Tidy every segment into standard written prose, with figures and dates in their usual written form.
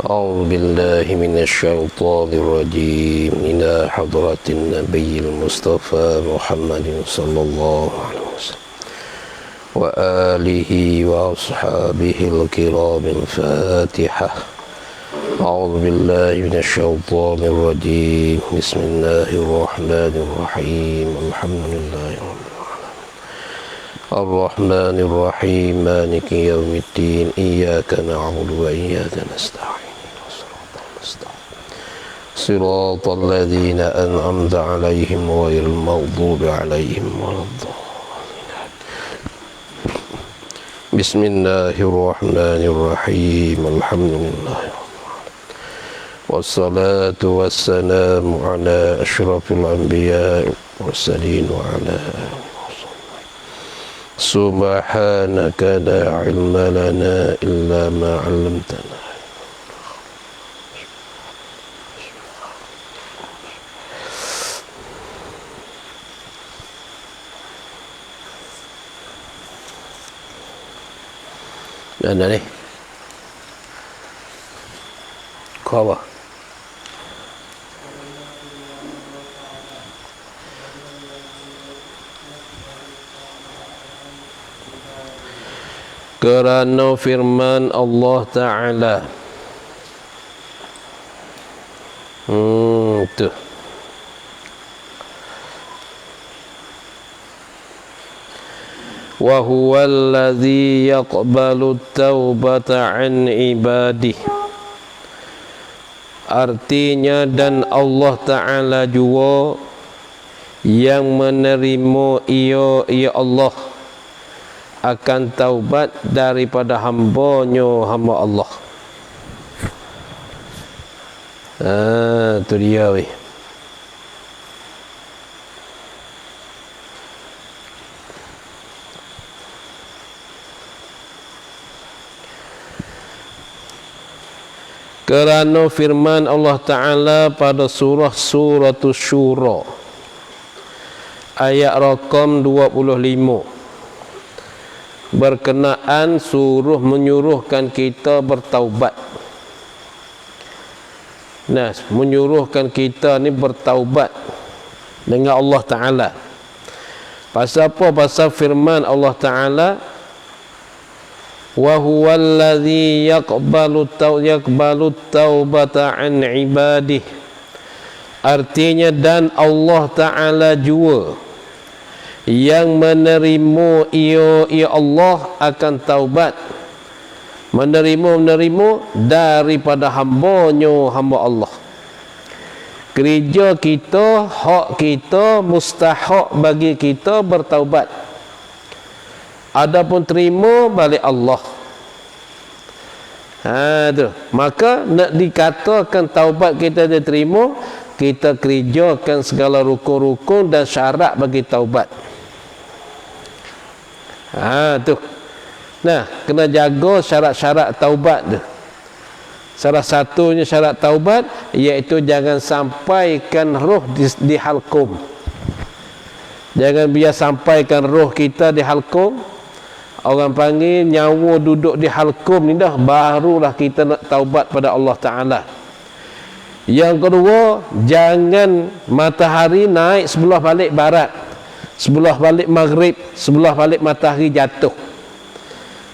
أعوذ بالله من الشيطان الرجيم إلى حضرة النبي المصطفى محمد صلى الله عليه وسلم وآله وأصحابه الكرام الفاتحة. أعوذ بالله من الشيطان الرجيم بسم الله الرحمن الرحيم الحمد لله رب العالمين الرحمن الرحيم مالك يوم الدين إياك نعبد وإياك نستعين صراط الذين أنعمت عليهم غير المغضوب عليهم ولا الضالين. بسم الله الرحمن الرحيم الحمد لله والصلاة والسلام على أشرف الأنبياء والمرسلين وعلى آله وصحبه. سبحانك لا علم لنا إلا ما علمتنا. Mana ni? Kau apa? Kerana firman Allah Ta'ala tuh wa huwa alladhi yaqbalu at-taubata an ibadih. Artinya dan Allah Ta'ala juga yang menerima ia Allah akan taubat daripada hamba-Nya hamba Allah. Tu dia weh. Kerana firman Allah Ta'ala pada Suratul Syura ayat rakam 25 berkenaan menyuruhkan kita bertaubat. Nah, menyuruhkan kita ni bertaubat dengan Allah Ta'ala. Pasal apa? Pasal firman Allah Ta'ala wa huwa alladhi yaqbalu taubata an ibadih. Artinya dan Allah Ta'ala jua yang menerima ia Allah akan taubat, menerima daripada hamba-Nya hamba Allah. Kerja kita, hak kita, mustahak bagi kita bertaubat. Adapun terima balik Allah. Tu. Maka nak dikatakan taubat kita diterima, kita kerjakan segala rukun-rukun dan syarat bagi taubat. Tu. Nah, kena jaga syarat-syarat taubat tu. Salah satunya syarat taubat iaitu jangan sampaikan roh di halqum. Jangan biar sampaikan roh kita di halqum. Orang panggil nyawa duduk di halqum ni dah, barulah kita nak taubat pada Allah Ta'ala. Yang kedua, jangan matahari naik sebelah balik barat, sebelah balik maghrib, sebelah balik matahari jatuh.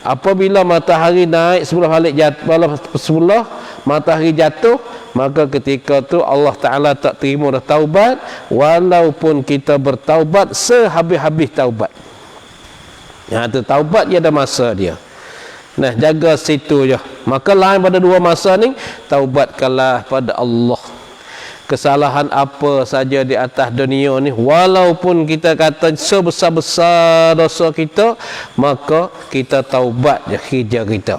Apabila matahari naik sebelah matahari jatuh, maka ketika tu Allah Ta'ala tak terima dah taubat, walaupun kita bertaubat sehabis-habis taubat. Tu taubat dia ada masa dia. Nah, jaga situ je. Maka lain pada dua masa ni, taubatkanlah pada Allah. Kesalahan apa saja di atas dunia ni, walaupun kita kata sebesar-besar dosa kita, maka kita taubat je kerja kita.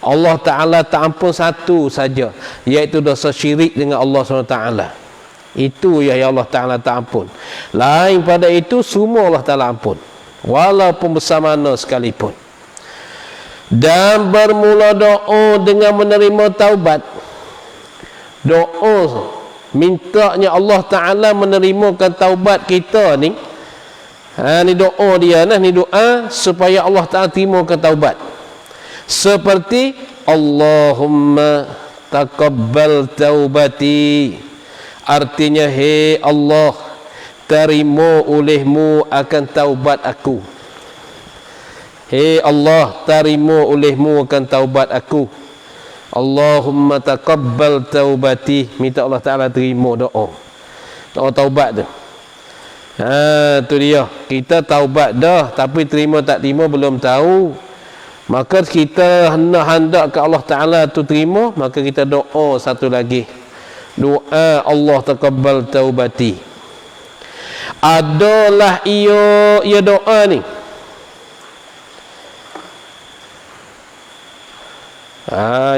Allah Ta'ala tak ampun satu saja, iaitu dosa syirik dengan Allah SWT. Itu yang Allah Ta'ala tak ampun. Lain pada itu, semua Allah Ta'ala ampun, walaupun besar mana sekalipun. Dan bermula doa dengan menerima taubat. Doa mintanya Allah Ta'ala menerimakan taubat kita ni. Ni doa dia nah, ni doa supaya Allah Ta'ala terimakan taubat. Seperti Allahumma taqabbal taubati, artinya hei Allah, terima olehmu akan taubat aku. Hei Allah, terima olehmu akan taubat aku. Allahumma taqabbal taubati, minta Allah Ta'ala terima doa taubat tu. Tu dia, kita taubat dah, tapi terima tak terima belum tahu. Maka kita hendak ke Allah Ta'ala tu terima, maka kita doa satu lagi, doa Allah taqabbal taubati. Adalah ia doa ni,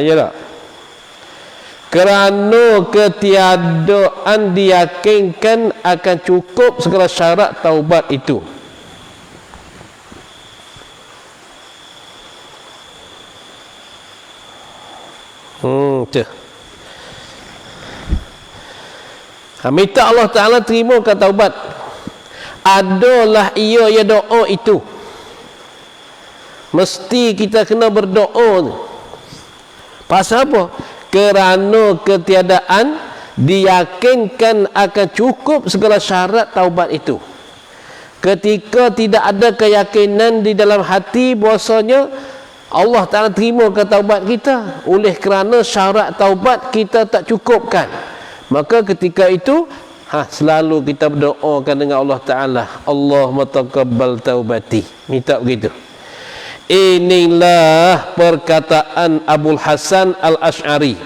ya tak? Kerana ketiadaan diyakinkan akan cukup segala syarat taubat itu. Minta Allah Ta'ala terima ke taubat. Adalah ia doa itu. Mesti kita kena berdoa. Pasal apa? Kerana ketiadaan diyakinkan akan cukup segala syarat taubat itu. Ketika tidak ada keyakinan di dalam hati bahwasanya Allah Ta'ala terima ke taubat kita, oleh kerana syarat taubat kita tak cukupkan, maka ketika itu selalu kita berdoakan dengan Allah Ta'ala, Allahumma taqabbal taubati, minta begitu. Inilah perkataan Abul Hasan Al-Asy'ari.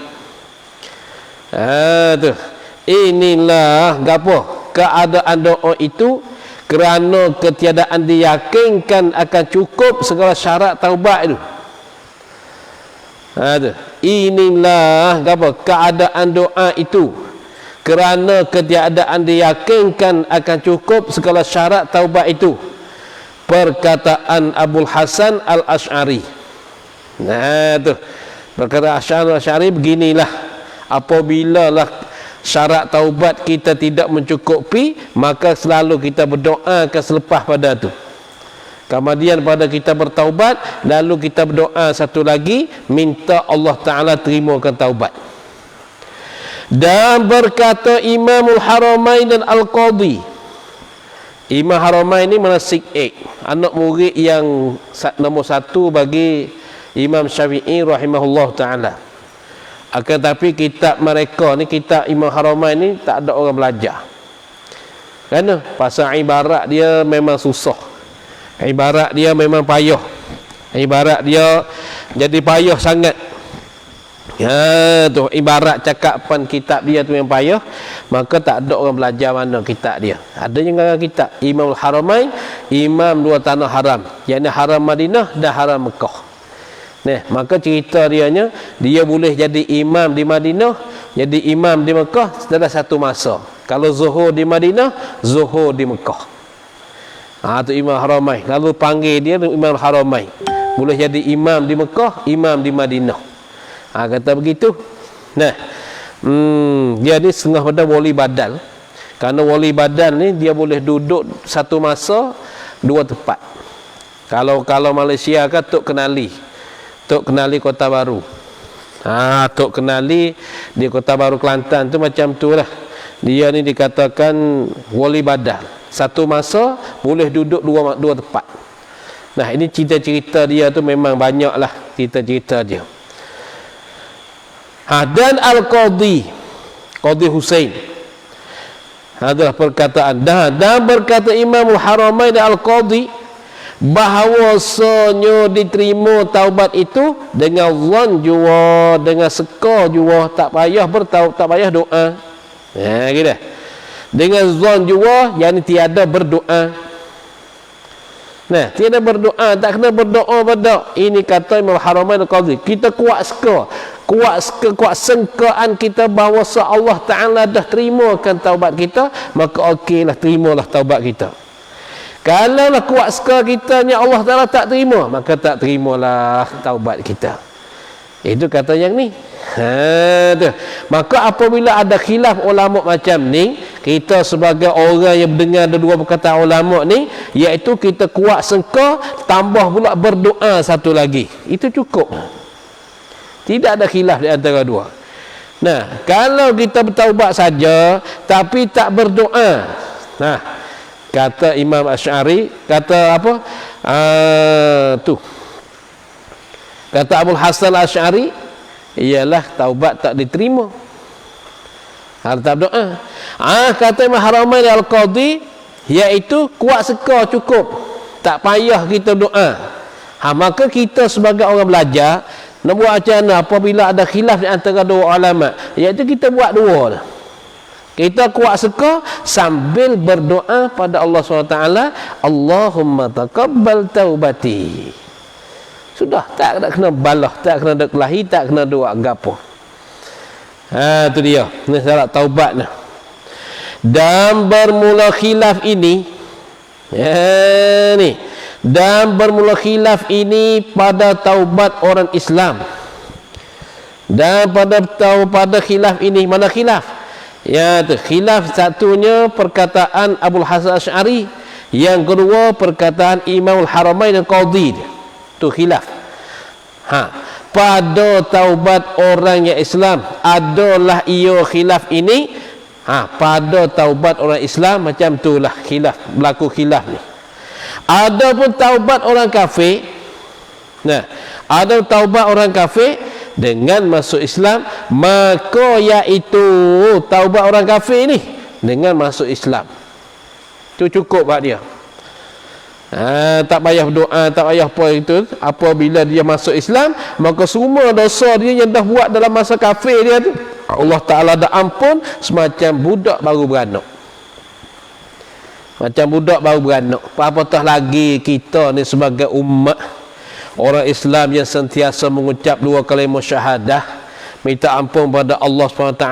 Inilah gapo keadaan doa itu, kerana ketiadaan diyakinkan akan cukup segala syarat taubat itu. Inilah gapo keadaan doa itu, kerana ketiadaan diyakinkan akan cukup segala syarat taubat itu. Perkataan Abul Hasan Al-Asy'ari. Perkataan Al-Asy'ari beginilah, apabila lah syarat taubat kita tidak mencukupi, maka selalu kita berdoa ke selepas pada tu. Kemudian pada kita bertaubat, lalu kita berdoa satu lagi, minta Allah Ta'ala terimakan taubat. Dan berkata Imamul Haramain dan Al-Qadhi, Imam Haramain ini manasik anak murid yang nombor satu bagi Imam Syafi'i rahimahullah ta'ala. Akan tapi kitab mereka ni, kitab Imam Haramain ni tak ada orang belajar. Kerana pasal ibarat dia memang susah, ibarat dia memang payah, ibarat dia jadi payah sangat. Tu ibarat cakapan kitab dia tu yang payah, maka tak ada orang belajar mana kitab dia. Ada yang kata kitab Imam Haramain, imam dua tanah haram, yakni haram Madinah dan haram Mekah. Maka cerita dianya, dia boleh jadi imam di Madinah, jadi imam di Mekah dalam satu masa. Kalau zuhur di Madinah, zuhur di Mekah. Tu Imam Haramain. Lalu panggil dia Imam Haramain. Boleh jadi imam di Mekah, imam di Madinah. Kata begitu. Dia ni setengah pada wali badal. Kerana wali badal ni dia boleh duduk satu masa dua tempat. Kalau Malaysia kan Tok Kenali Kota Baru. Tok Kenali di Kota Baru Kelantan tu macam tu lah. Dia ni dikatakan wali badal. Satu masa boleh duduk dua tempat. Ini cerita-cerita dia tu memang banyak lah cerita-cerita dia. Dan Al-Qadhi Husain, adalah perkataan dan berkata Imamul Haramain dan Al-Qadhi, bahawasanya diterima taubat itu dengan zon jua, dengan seka jua, tak payah doa. Gitu. Dengan zon jua, yakni tiada berdoa. Tiada berdoa, tak kena berdoa pada. Ini kata Imam Haramain Al-Qadhi. Kita kuat sengkaan kita bahawa Allah Ta'ala dah terimakan taubat kita, maka okeylah, terimalah taubat kita. Kalau lah kuat seka kita ni Allah Ta'ala tak terima, maka tak terimalah taubat kita. Itu kata yang ni. Maka apabila ada khilaf ulama macam ni, kita sebagai orang yang mendengar dua perkataan ulama ni, iaitu kita kuat sengka, tambah pula berdoa satu lagi, itu cukup. Tidak ada khilaf di antara dua. Nah, kalau kita bertaubat saja tapi tak berdoa, nah, kata Imam Asy'ari, kata apa? Kata Abul Hasan Asy'ari, ialah taubat tak diterima. Harus tak berdoa. Kata Imam Haramain Al-Qadhi, iaitu kuat seka cukup, tak payah kita doa. Maka kita sebagai orang belajar nak buat macam mana apabila ada khilaf di antara dua ulama, iaitu kita buat dua. Kita kuat seka sambil berdoa pada Allah SWT, Allahumma taqabbal taubati. Sudah, tak kena balah, tak kena kelahi, tak kena doa gapo. Tu dia. Ni syarat taubat ni. Dan bermula khilaf ini, ni. Dan bermula khilaf ini pada taubat orang Islam. Dan pada khilaf ini, mana khilaf? Ya, tu khilaf satunya perkataan Abul Hasan Asy'ari, yang kedua perkataan Imam Al-Haramain Al-Qadhi. Tu khilaf. Pada taubat orang yang Islam adalah ia khilaf ini. Pada taubat orang Islam macam itulah khilaf, berlaku khilaf ni. Adapun taubat orang kafir, nah, ada taubat orang kafir dengan masuk Islam, maka iaitu taubat orang kafir ni dengan masuk Islam. Itu cukup buat dia. Tak payah doa, tak payah apa itu. Apabila dia masuk Islam, maka semua dosa dia yang dah buat dalam masa kafir dia tu, Allah Ta'ala dah ampun, semacam budak baru beranak. Macam budak baru beranak. Apatah lagi kita ni sebagai umat orang Islam yang sentiasa mengucap dua kalimah syahadah, minta ampun pada Allah SWT.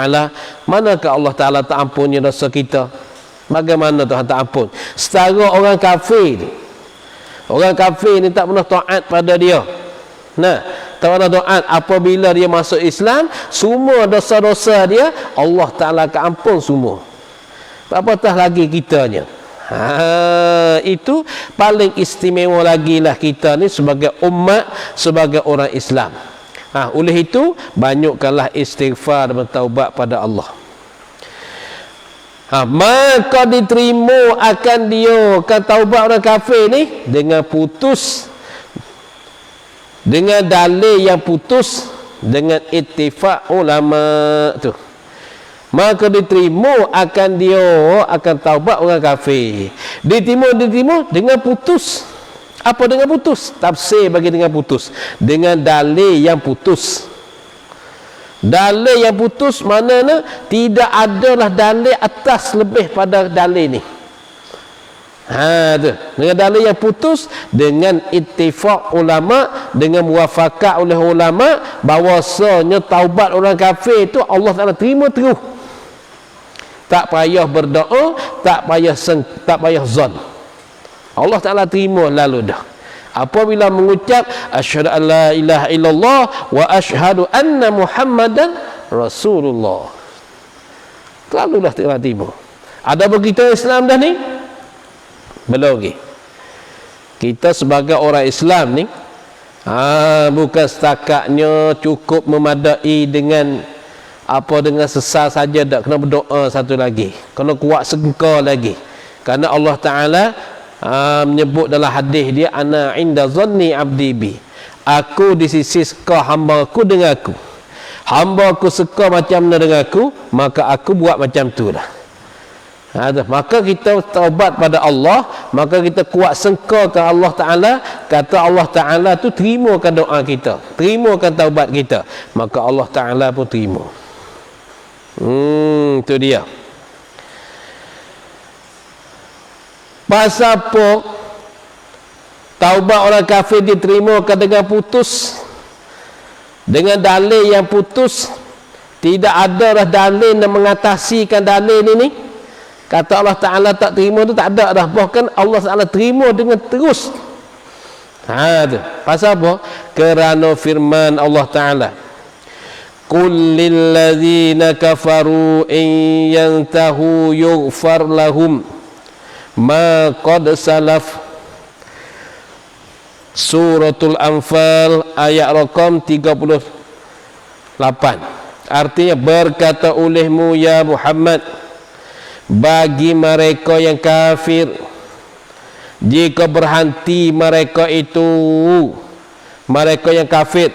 Manakah Allah Ta'ala tak ampunnya dosa kita? Bagaimana Tuhan tak ampun? Setara orang kafir, orang kafir ni tak pernah taat pada dia. Nah, tak pernah taat. Apabila dia masuk Islam, semua dosa-dosa dia Allah Ta'ala akan ampun semua. Apatah lagi kitanya. Itu paling istimewa lagi lah kita ni sebagai umat, sebagai orang Islam. Oleh itu banyakkanlah istighfar dan bertaubat pada Allah. Maka diterima akan dia kan taubat orang kafir ni dengan putus, dengan dalil yang putus, dengan ittifaq ulama tu. Maka diterima akan dia akan taubat orang kafir. Diterima dengan putus. Apa dengan putus? Tafsir bagi dengan putus, dengan dalil yang putus. Dalil yang putus maknanya tidak adalah dalil atas lebih pada dalil ni. Tu. Dengan dalil yang putus, dengan ittifaq ulama, dengan muafakat oleh ulama bahawasanya taubat orang kafir itu Allah Taala terima terus. Tak payah berdoa, tak payah zon. Allah Taala terima lalu dah. Apabila mengucap asyhadu an la ilaha illallah wa asyhadu anna Muhammadan Rasulullah, lalulah terima. Ada begitu Islam dah ni? Belum lagi. Kita sebagai orang Islam ni bukan setakatnya cukup memadai dengan dengan sesal saja, tak kena berdoa satu lagi, kena kuat sengka lagi. Kerana Allah Ta'ala menyebut dalam hadis dia, ana inda zanni abdi bi, aku di sisi seka hamba aku dengan aku. Hamba aku seka macam mana dengan aku, maka aku buat macam tu lah. Maka kita taubat pada Allah, maka kita kuat sengka ke Allah Ta'ala. Kata Allah Ta'ala tu terimakan doa kita, terimakan taubat kita, maka Allah Ta'ala pun terima. Itu dia. Pasal apa taubat orang kafir diterimakan dengan putus, dengan dalil yang putus? Tidak ada dah dalil yang mengatasikan dalil ini. Kata Allah Ta'ala tak terima tu tak ada dah. Bahkan Allah Ta'ala terima dengan terus. Tu. Pasal apa? Kerana firman Allah Ta'ala, qul lilladzina kafaru in yantahu yughfar lahum ma qad salaf. Suratul Anfal ayat rakam 38. Artinya berkata olehmu ya Muhammad bagi mereka yang kafir, jika berhenti mereka itu, mereka yang kafir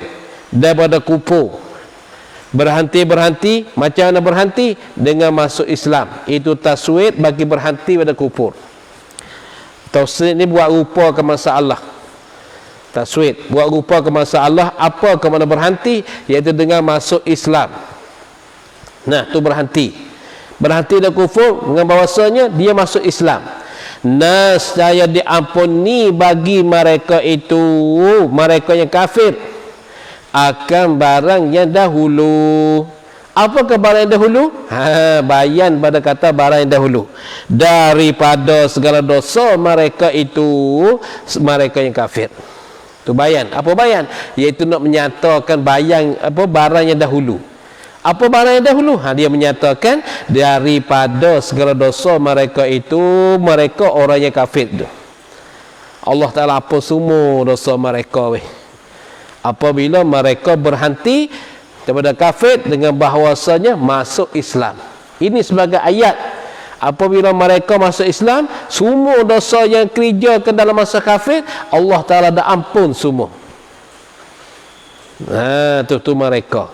daripada kufur, berhenti macam mana berhenti? Dengan masuk Islam. Itu taswid bagi berhenti pada kufur. Taswid ni buat rupa ke masa Allah. Taswid buat rupa ke masa Allah, apa ke mana berhenti, iaitu dengan masuk Islam. Nah, tu berhenti dah kufur dengan bahawasanya dia masuk Islam. Saya diampuni bagi mereka itu, mereka yang kafir, akan barang yang dahulu. Apakah barang yang dahulu? Bayan pada kata barang yang dahulu. Daripada segala dosa mereka itu, mereka yang kafir. Tu bayan. Apa bayan? Iaitu nak menyatakan bayan barang yang dahulu. Apa barang yang dahulu? Dia menyatakan daripada segala dosa mereka itu, mereka orang yang kafir tu. Allah Ta'ala apa semua dosa mereka weh. Apabila mereka berhenti daripada kafir dengan bahawasanya masuk Islam. Ini sebagai ayat. Apabila mereka masuk Islam, semua dosa yang kerjakan dalam masa kafir, Allah Ta'ala dah ampun semua. Tu mereka.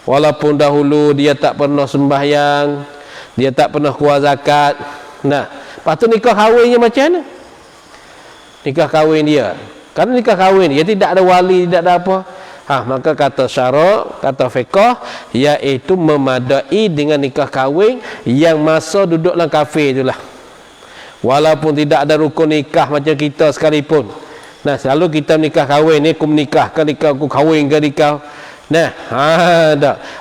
Walaupun dahulu dia tak pernah sembahyang, dia tak pernah keluar zakat. Lepas tu nikah kahwinnya macam mana? Nikah kahwin dia. Kerana nikah kahwin dia tidak ada wali, tidak ada apa. Maka kata syarak, kata fiqh, iaitu memadai dengan nikah kahwin yang masa duduk dalam kafir itulah. Walaupun tidak ada rukun nikah macam kita sekalipun. Selalu kita nikah kahwin ni, aku menikahkan nikah, aku kahwin ke nikah.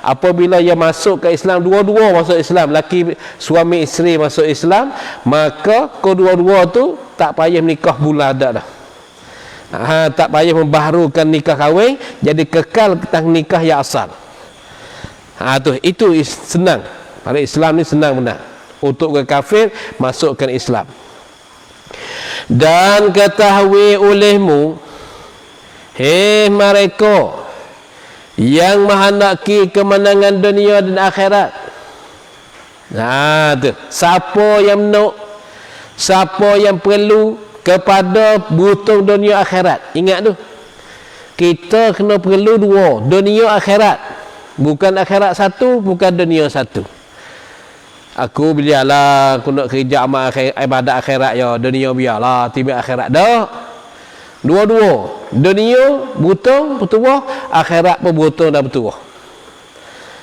Apabila ia masuk ke Islam, dua-dua masuk Islam, laki suami isteri masuk Islam, maka kedua-dua tu tak payah menikah bulan dah. Tak payah membaharukan nikah kahwin, jadi kekal tentang nikah yang asal. Itu senang. Pada Islam ni senang benar. Untuk ke kafir masukkan Islam. Dan ketahui olehmu, mereka yang menghendaki kemenangan dunia dan akhirat. Siapa yang nak, siapa yang perlu kepada butuh dunia akhirat. Ingat tu, kita kena perlu dua, dunia akhirat. Bukan akhirat satu, bukan dunia satu. Aku biarlah aku nak kerja amal ibadat akhirat ya, dunia biarlah tiba akhirat dah. Dua-dua, dunia butuh bertuah, akhirat pun butuh dan bertuah.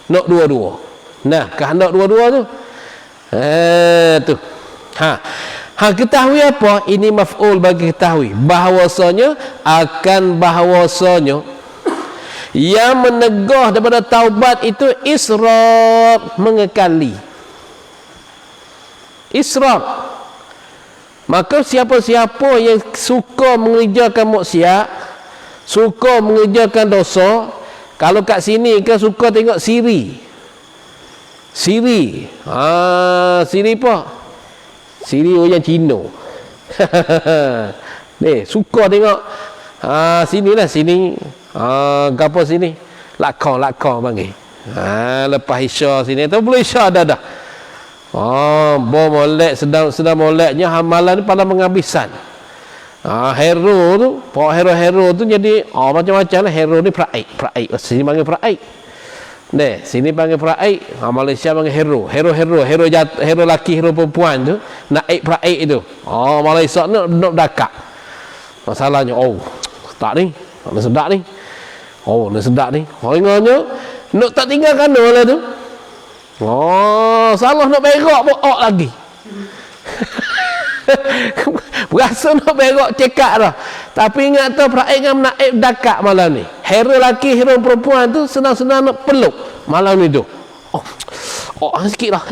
Nak dua-dua. Kehendak dua-dua tu. Tu. Ketahui apa? Ini maf'ul bagi ketahui. Bahawasanya yang menegah daripada taubat itu israf, mengekali. Israf. Maka siapa-siapa yang suka mengerjakan maksiat, suka mengerjakan dosa, kalau kat sini kan suka tengok siri. Siri apa? Siri orang Cina. Ni suka tengok sinilah sini. Gapo sini? Lakon panggil. Lepas Isya sini tu boleh Isya dah. Molek sedang moleknya hamalan ni pada menghabisan. Hero tu, hero tu jadi macam-macam lah. Hero ni praik. Sini panggil praik. Sini panggil praik. Malaysia panggil hero laki, hero perempuan tu, naik praik tu. Malaysia nak dakak. Masalahnya tak ni. Nak sedap ni. Nak sedap ni. Ingatnya nak tak tinggalkan lah tu. Salah nak berak pun lagi. Berasa nak berak cekak dah. Tapi ingat tu praik dengan naib dakak malam ni. Hero laki, hero perempuan tu senang-senang nak peluk malam ni tu. Sikit lah.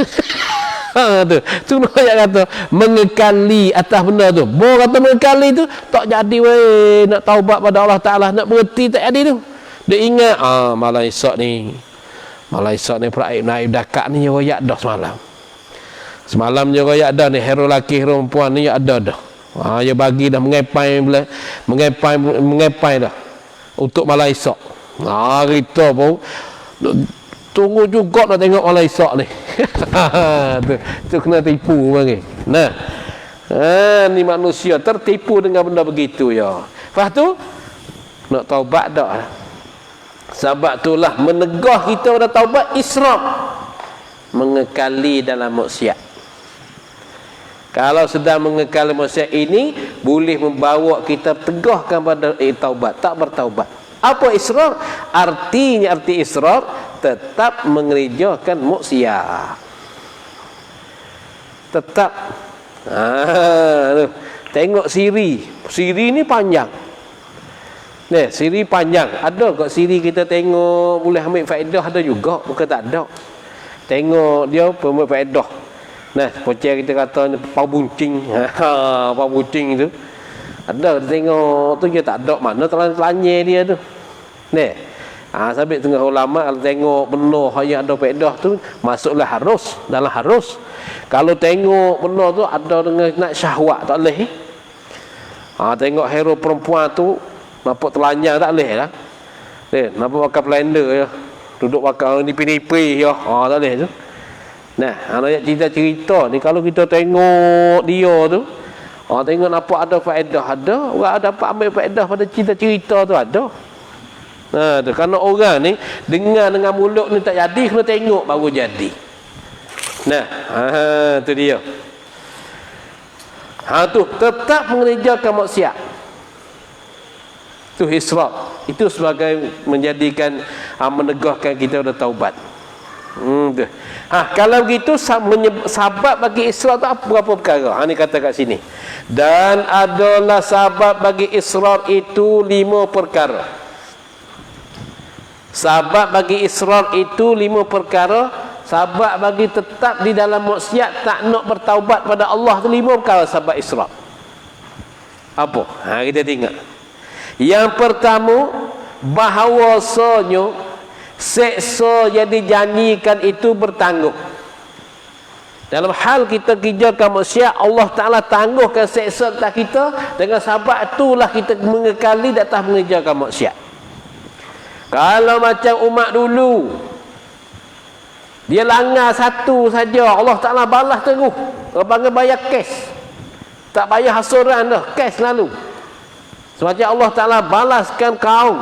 Tu nak kata mengekali atas benda tu. Kata mengekali tu tak jadi weh, nak taubat pada Allah Ta'ala, nak berhenti tak jadi tu. Dia ingat malam esok ni praik naib dakak ni royak dah semalam je royak dah ni, hero laki hero perempuan ni ada dah. Dia bagi dah mengepai dah untuk malam esok. Kita pun tunggu juga nak tengok orang esok ni. tu kena tipu bagi. Nah, ni manusia tertipu dengan benda begitu ya. Lepas tu nak taubat dak. Sebab itulah menegah kita pada taubat israf, mengekali dalam maksiat. Kalau sedang mengekali maksiat ini boleh membawa kita tegahkan pada taubat, tak bertaubat. Apa israf? Arti israf tetap mengerjakan maksiat. Tetap. Tengok siri ni panjang. Siri panjang. Ada kat siri kita tengok boleh ambil faedah, ada juga, bukan tak ada. Tengok dia ambil faedah. Pocah kita kata pau buncing. Pau buncing tu. Ada tengok tu dia tak ada mana telan-telannya dia tu. Sampai tengah ulama kalau tengok benar yang ada faedah tu masuklah harus dalam harus. Kalau tengok benar tu ada dengan nak syahwat tak boleh. Tengok hero perempuan tu nampak telanjang tak boleh lah. Nampak pakai blender ya. Duduk pakai nipi-nipi ya. Tak boleh tu. Anak cerita-cerita ni kalau kita tengok dia tu, tengok nampak ada faedah, ada orang dapat ambil faedah pada cerita-cerita tu ada. Tu kerana orang ni dengar dengan mulut ni tak jadi, kena tengok baru jadi. Tu dia. Tu tetap mengerjakan maksiat. Tu israf. Itu sebagai menjadikan menegahkan kita pada taubat. Kalau begitu sebab bagi israf tu berapa perkara? Ni kata kat sini. Dan adalah sebab bagi israf itu 5 perkara. Sebab bagi israf itu 5 perkara. Sebab bagi tetap di dalam maksiat tak nak bertaubat pada Allah tu 5 perkara sebab israf. Apa? Kita tengok. Yang pertama, bahawasanya seksa yang dijanjikan itu bertanggung. Dalam hal kita kerjakan maksiat, Allah Ta'ala tangguhkan seksa atas kita. Dengan sebab itulah kita mengekali di atas mengerjakan maksiat. Kalau macam umat dulu, dia langgar satu saja, Allah Ta'ala balas terus. Orang panggil bayar kes. Tak bayar hasuran dah, kes lalu. Semacam Allah Ta'ala balaskan kaum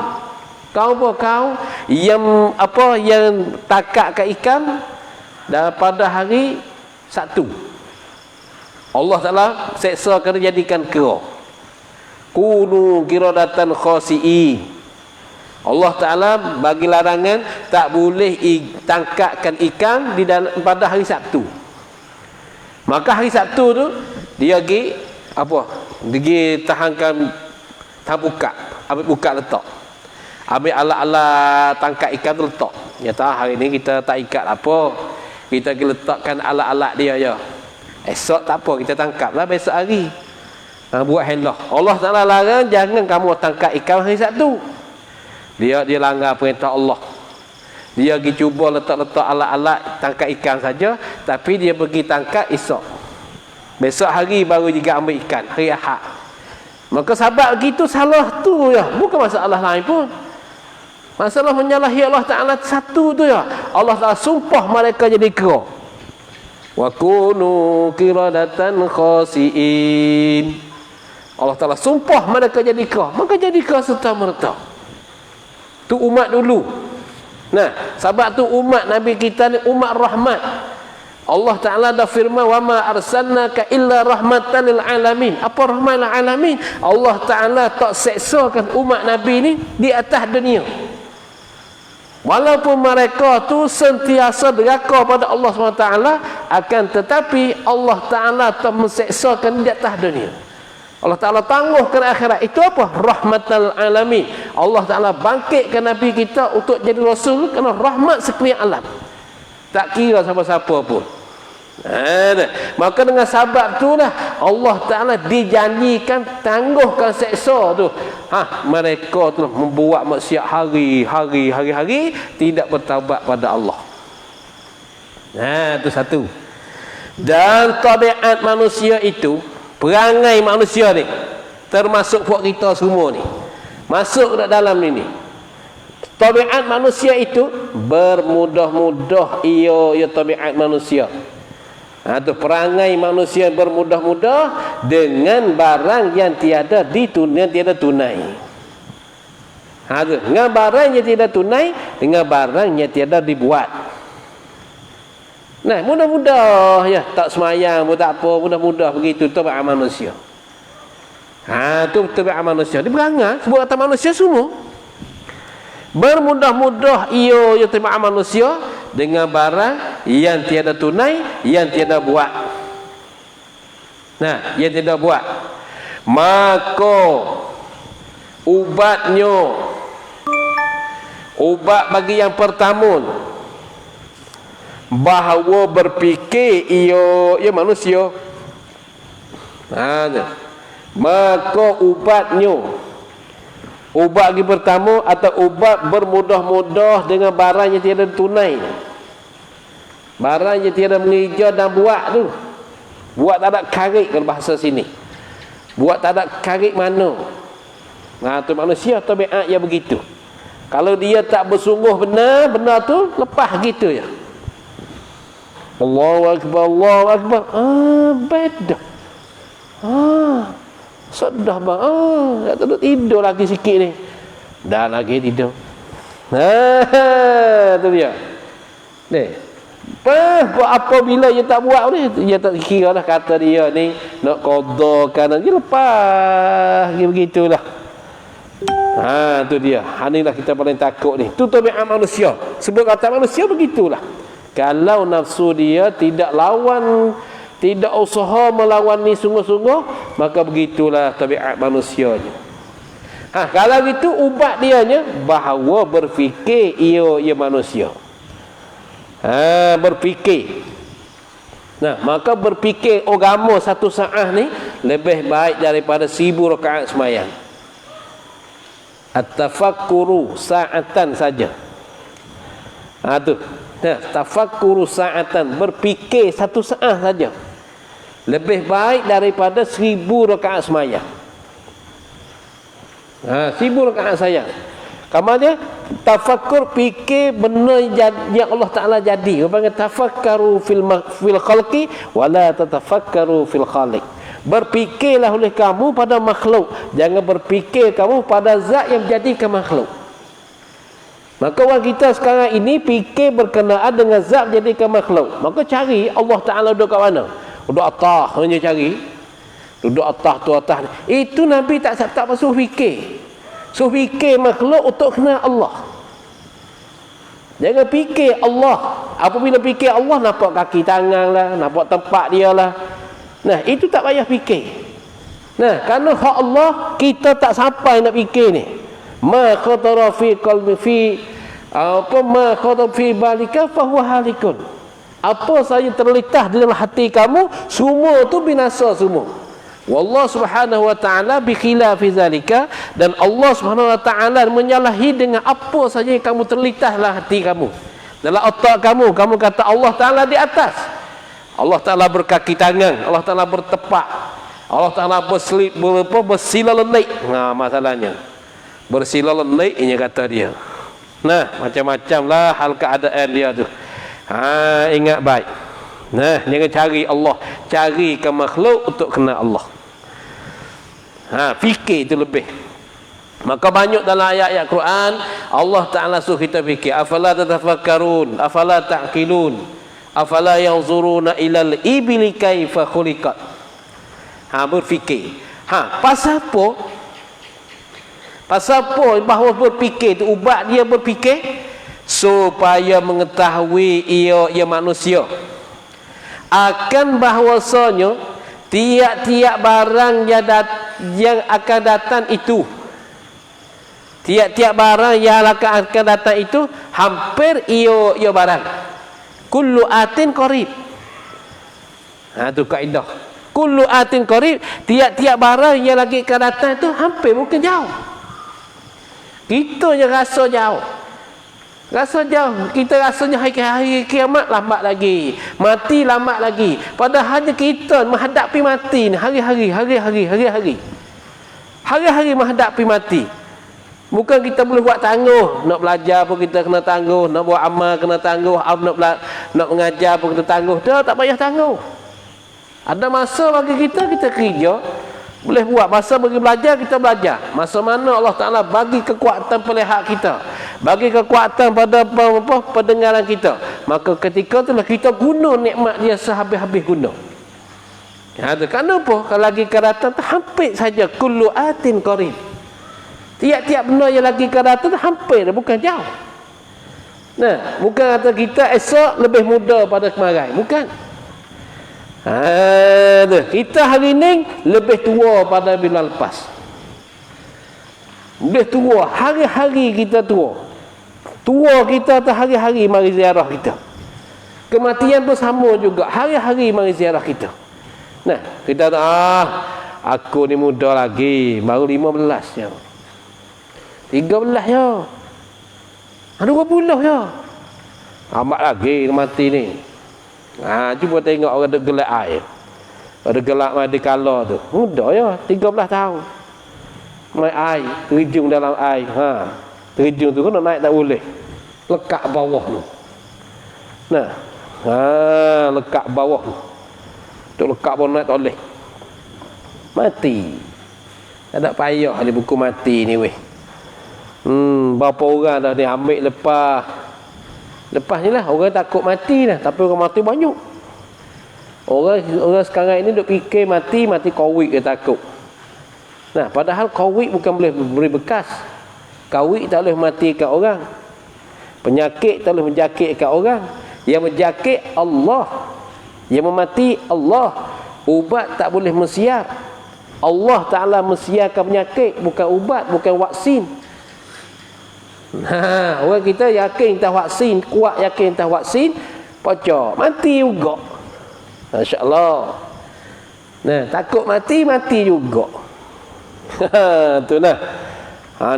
yang takakkan ikan pada hari Sabtu. Allah Ta'ala seksa kena jadikan kera. Kunu kiradatan khasi'i. Allah Ta'ala bagi larangan tak boleh tangkapkan ikan pada hari Sabtu. Maka hari Sabtu tu dia pergi dia tahankan buka, ambil buka letak. Ambil alat-alat tangkap ikan tu letak. Nyata hari ni kita tak ikat apa. Kita pergi letakkan alat-alat dia je. Esok tak apa, kita tangkap lah besok hari. Buat helah. Allah Ta'ala larang jangan kamu tangkap ikan hari Sabtu. Dia langgar perintah Allah. Dia pergi cuba letak-letak alat-alat tangkap ikan saja, tapi dia pergi tangkap esok. Besok hari baru juga ambil ikan, hari Ahad. Maka sebab gitu salah tu ya, bukan masalah lain pun. Masalah menyalahi Allah Ta'ala satu tu ya. Allah Ta'ala sumpah mereka jadi kera. Wa kunu qiradatan khasi'in. Allah Ta'ala sumpah mereka jadi kera, maka jadi kera serta-merta. Tu umat dulu. Sebab tu umat Nabi kita ni umat rahmat. Allah Ta'ala dah firman wa ma arsalnaka illa rahmatan lil alamin. Apa rahmat lil alamin? Allah Ta'ala tak seksakan umat Nabi ni di atas dunia. Walaupun mereka tu sentiasa deraka pada Allah SWT, akan tetapi Allah Ta'ala tak menseksakan di atas dunia. Allah Ta'ala tangguhkan akhirat. Itu apa? Rahmatan lil alamin. Allah Ta'ala bangkitkan Nabi kita untuk jadi Rasul kerana rahmat sekalian alam. Tak kira siapa-siapa pun. Maka dengan sebab itulah Allah Ta'ala dijanjikan tangguhkan seksa tu. Mereka tu membuat maksiat hari-hari tidak bertaubat pada Allah. Itu satu. Dan tabiat manusia itu, perangai manusia ni, termasuk buat kita semua ni, masuk ke dalam ini. Tabiat manusia itu bermudah-mudah, ia tabiat manusia. Tu perangai manusia bermudah-mudah dengan barang yang tiada tiada tunai. Dengan barang yang tiada tunai, dengan barang yang tiada dibuat. Nah, mudah-mudah ya, tak semayang pun tak apa, mudah-mudah begitu tabiat manusia. Tu tabiat manusia. Dia berangai sebab kata manusia semua. Bermudah-mudah ia tabiat manusia dengan barang yang tiada tunai, yang tiada buat. Nah, yang tiada buat. Maka ubat bagi yang pertama bahawa berfikir ia manusia. Maka ubat lagi pertama atau ubat bermudah-mudah dengan barang yang tiada tunai, barang yang tiada mengeja dan buat tu. Buat tak ada karik kalau bahasa sini, buat tak ada karik mana. Tu manusia tabiat yang begitu. Kalau dia tak bersungguh benar tu lepas gitu ya. Allahu Akbar, Allahu Akbar. Beda. Sedah bang. Tak tidur lagi sikit ni. Dah lagi tidur. Tu dia. Ni. Apabila dia tak buat ni, dia tak kira lah kata dia ni nak qadakan dia lepas begitulah. Tu dia. Inilah kita paling takut ni. Tu tabiat manusia. Sebab kata manusia begitulah. Kalau nafsu dia tidak lawan, tidak usaha melawan ni sungguh-sungguh, maka begitulah tabiat manusianya. Kalau gitu ubat dianya bahawa berfikir ia manusia. Berfikir. Nah, maka berfikir agama satu saat ni lebih baik daripada 1000 rakaat sembahyang. At-tafakkuru sa'atan saja. Tu. Nah, tafakkuru sa'atan, berfikir satu saat saja, lebih baik daripada 1000 rakaat sembahyang. 1000 rakaat sayang. Kamarnya tafakkur, fikir benda yang Allah Taala jadi. Orang panggil tafakkaru fil khalqi wala tatafakkaru fil khaliq. Berfikirlah oleh kamu pada makhluk, jangan berfikir kamu pada zat yang menjadikan makhluk. Maka orang kita sekarang ini fikir berkenaan dengan zat menjadikan makhluk. Maka cari Allah Taala duduk kat mana? Duduk atas hanya cari. Duduk atas tu atas. Itu Nabi tak pasal fikir. So fikir makhluk untuk kenal Allah. Jangan fikir Allah. Apabila fikir Allah, nampak kaki tangan lah, nampak tempat dia lah. Nah, itu tak payah fikir. Nah, kerana hak Allah kita tak sampai nak fikir ni. Ma khatara fi qalbi fi ma khatara fi balika fa huwa halikun. Apa saja terlintas di dalam hati kamu, semua tu binasa semua. Wallah subhanahu wa ta'ala bi khilafi zalika, dan Allah subhanahu wa ta'ala menyalahi dengan apa saja yang kamu terlintaslah hati kamu. Dalam otak kamu kata Allah Ta'ala di atas, Allah Ta'ala berkaki tangan, Allah Ta'ala bertepak, Allah Ta'ala bersila lelaik. Masalahnya bersila lelaik ini kata dia. Nah, macam-macam lah hal keadaan dia tu. Ingat baik. Nah, jangan cari Allah, cari ke makhluk untuk kenal Allah. Fikir itu lebih. Maka banyak dalam ayat-ayat Quran Allah Ta'ala suruh kita fikir. Afala tatafakkarun, afala ta'qilun, afala yanzuruna ilal ibili kaifa khuliqat. Berfikir. Pasal apa? Pasal apa bahawa berfikir itu ubat dia berfikir? Supaya mengetahui ia manusia akan bahwasanya tiap-tiap barang yang akan datang itu, tiap-tiap barang yang akan datang itu hampir ia barang. Kullu atin qarib. Itu kaedah. Kullu atin qarib, tiap-tiap barang yang lagi akan datang itu hampir mungkin jauh. Kita je rasa jauh. Rasa jauh, kita rasanya hari kiamat lambat lagi, mati lambat lagi. Padahal kita menghadapi mati ni hari-hari menghadapi mati. Bukan kita boleh buat tangguh, nak belajar pun kita kena tangguh, nak buat amal kena tangguh, nak mengajar pun kena tangguh. Dah tak payah tangguh. Ada masa bagi kita kerja, boleh buat. Masa bagi belajar, kita belajar. Masa mana Allah Ta'ala bagi kekuatan pelihat kita, bagi kekuatan pada pendengaran kita, maka ketika itulah kita guna nikmat dia sehabis-habis guna. Kenapa? Kalau lagi keratan hampir saja kullu atin qarib. Tiap-tiap benda yang lagi keratan hampir, bukan jauh. Nah, bukan kata kita esok lebih muda pada kemarin, bukan. Kita hari ini lebih tua pada bila lepas. Lebih tua, hari-hari kita tua. Tua kita tu hari-hari mari ziarah kita. Kematian pun sama juga, hari-hari mari ziarah kita. Nah, kita aku ni muda lagi, baru 15 je. 13 ya. 20 ya. Amat lagi mati ni. Cuba tengok orang ada gelak air. Ada gelak mandi kala tu. Muda ya, 13 tahun. Main air, terjun dalam air. Terjun tu kan naik tak boleh. Lekat bawah tu. Nah. Lekat bawah tu. Tok lekat bawah naik tak boleh. Mati. Tak ada payah ada buku mati ni weh. Berapa orang dah dia ambil lepas ni lah, orang takut mati lah, tapi orang mati banyak. Orang sekarang ini duk fikir mati COVID dia takut. Nah, padahal COVID bukan boleh beri bekas. COVID tak boleh matikan orang. Penyakit tak boleh menjakitkan orang. Yang menjakit Allah, yang memati Allah. Ubat tak boleh mensiar. Allah Ta'ala mensiarkan penyakit, bukan ubat, bukan vaksin. Orang kita yakin tak vaksin, kuat yakin tak vaksin, pocok, mati juga. Masya-Allah. Nah, takut mati juga. Tu nah.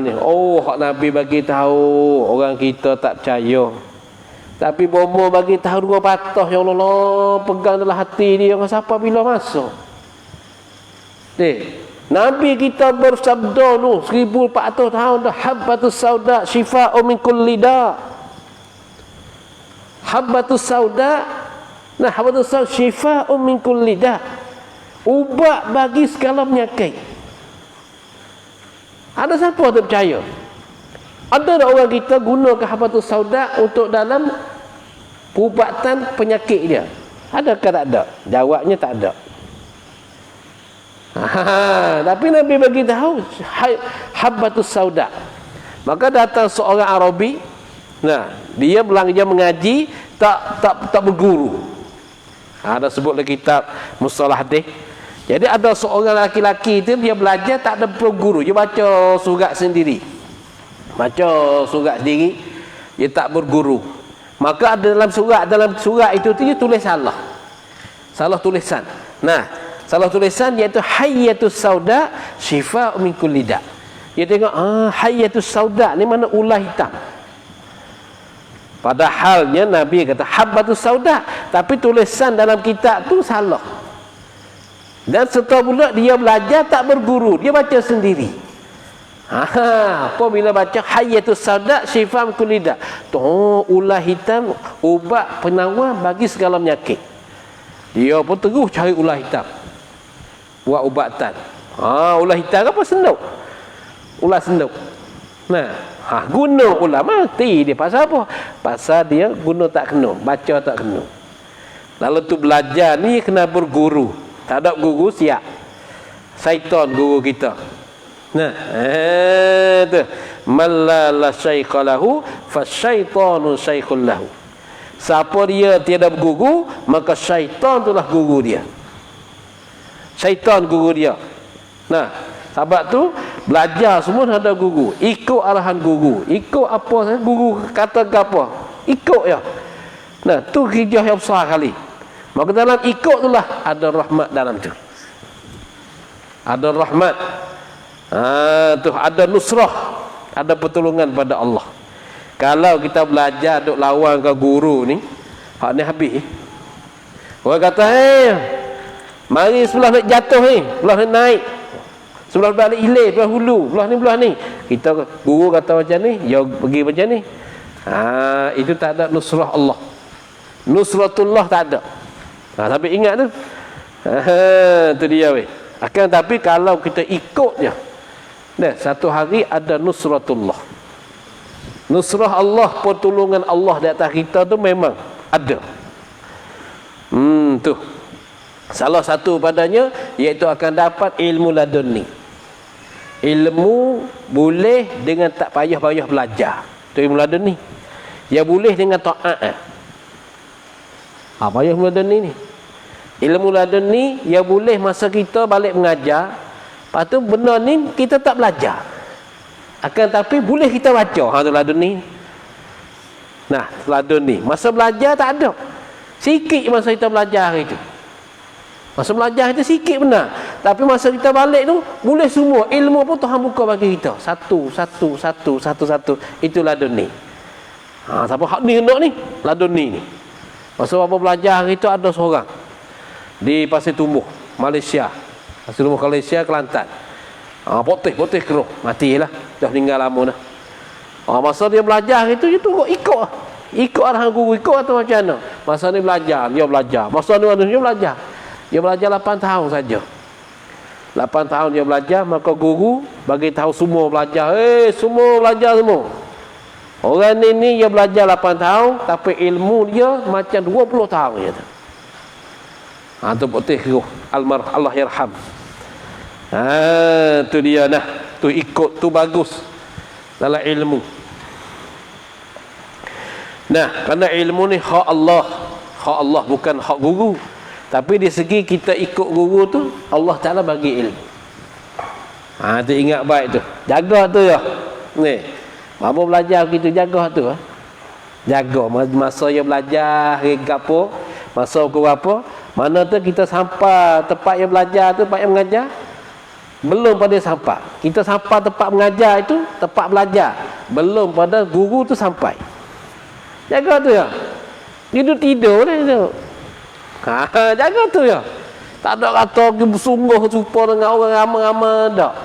Ni hak Nabi bagi tahu, orang kita tak percaya. Tapi bomo bagi tahu dua patah, ya Allah, pegang dalam hati dia, orang siapa bila masuk. Nabi kita bersabda tu 1400 tahun dah, habbatus sauda syifa'un min kulli da. Habbatus sauda, habbatus sauda syifa'un min kulli da. Ubat bagi segala penyakit. Ada siapa tak percaya? Ada tak orang kita gunakan habbatus sauda untuk dalam perubatan penyakit dia? Adakah tak ada? Jawabnya tak ada. Tapi Nabi bagi tahu habbatus sauda. Maka datang seorang Arabi. Nah, dia belajar mengaji tak berguru. Ada sebut dalam kitab Mustalah Hadis. Jadi ada seorang laki-laki itu dia belajar tak ada guru, dia baca surat sendiri. Dia tak berguru. Maka dalam surat itu dia tulis salah. Salah tulisan. Nah, salah tulisan iaitu hayyatus sauda syifa'un min kulli da. Dia tengok hayyatus sauda ni mana ular hitam. Padahalnya Nabi kata habbatus sauda, tapi tulisan dalam kitab tu salah. Dan setelah pula dia belajar tak berguru, dia baca sendiri. Apabila baca hayyatus sauda syifa'un min kulli da, ular hitam ubat penawar bagi segala penyakit. Dia pun terus cari ular hitam, buat ubatan. Ular hitam apa senduk? Ular senduk. Nah, guna ular mati dia. Pasal apa? Pasal dia guna tak kena, baca tak kena. Lalu tu belajar ni kena berguru. Tak ada guru siap. Syaitan guru kita. Nah, tu mallala syaikhalahu fasyaitanu syaikhul lahu. Siapa dia tiada berguru, maka syaitan itulah guru dia. Syaitan guru dia. Nah, sebab tu belajar semua ada guru. Ikut arahan guru. Ikut apa guru kata apa. Ikut ya. Nah, tu kerja yang besar kali. Maka dalam ikut itulah ada rahmat dalam tu. Ada rahmat. Tu ada nusrah, ada pertolongan pada Allah. Kalau kita belajar duk lawan ke guru ni, hak ni habis. Orang kata, mari sebelah nak jatuh ni, sebelah nak naik. Sebelah balik hilir, belah hulu, belah ni. Kita guru kata macam ni, dia pergi macam ni. Itu tak ada nusrah Allah. Nusratullah tak ada. Tapi ingat tu. Tu dia weh. Akan tapi kalau kita ikut je, satu hari ada nusratullah. Nusrah Allah, pertolongan Allah di atas kita tu memang ada. Tu. Salah satu padanya iaitu akan dapat ilmu laduni. Ilmu boleh dengan tak payah-payah belajar. Itu ilmu laduni. Ya boleh dengan taat. Apa ilmu laduni ni? Ilmu laduni ya boleh masa kita balik mengajar. Lepas tu benda ni kita tak belajar. Akan tapi boleh kita baca. Tu laduni. Nah, laduni. Masa belajar tak ada. Sikit masa kita belajar itu. Masa belajar itu sikit benar. Tapi masa kita balik tu boleh semua. Ilmu pun Tuhan buka bagi kita. Satu. Itu laduni. Siapa hak ni hendak ni? Laduni ni. Masa apa belajar hari tu ada seorang di Pasir Tumbuh, Malaysia. Pasir Tumbuh Malaysia, Kelantan. Potih keruh. Matilah. Dah meninggal lama dah. Masa dia belajar hari tu dia tunggu ikut. Ikut arahan guru, ikut atau macam mana. Masa ni belajar, dia belajar. Masa ni dia belajar. Dia belajar 8 tahun saja. 8 tahun dia belajar, maka guru bagi tahu semua belajar. Semua belajar semua. Orang ni dia belajar 8 tahun, tapi ilmu dia macam 20 tahun je. Tu putih keruh. Allah yarham. Tu dia nah. Tu ikut, tu bagus dalam ilmu. Nah, kerana ilmu ni hak Allah. Hak Allah bukan hak guru. Tapi di segi kita ikut guru tu, Allah Ta'ala bagi ilmu. Tu ingat baik tu. Jaga tu ya. Ni. Apa belajar kita jaga tu. Jaga. Masa dia belajar, hari apa, masa ke apa, mana tu kita sampai tempat yang belajar tu, tempat yang mengajar, belum pada sampai. Kita sampai tempat mengajar itu, tempat belajar. Belum pada guru tu sampai. Jaga tu ya. Tidur dah tu. Jaga tu ya. Tak ada kata bersungguh jumpa dengan orang ramai-ramai tak.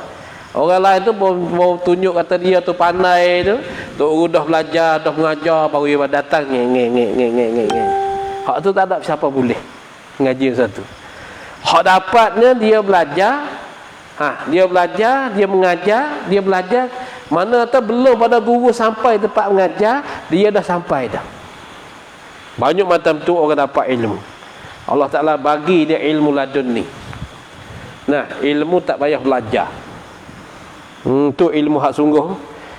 Orang lain tu mau tunjuk kata dia tu pandai tu. Tok dah belajar, dah mengajar baru dia datang ngeng. Hak tu tak ada siapa boleh ngaji satu. Hak dapatnya dia belajar. Dia belajar, dia mengajar, dia belajar. Mana tu belum pada guru sampai tempat mengajar, dia dah sampai dah. Banyak macam tu orang dapat ilmu. Allah Ta'ala bagi dia ilmu laduni. Nah, ilmu tak payah belajar. Tu ilmu hak sungguh.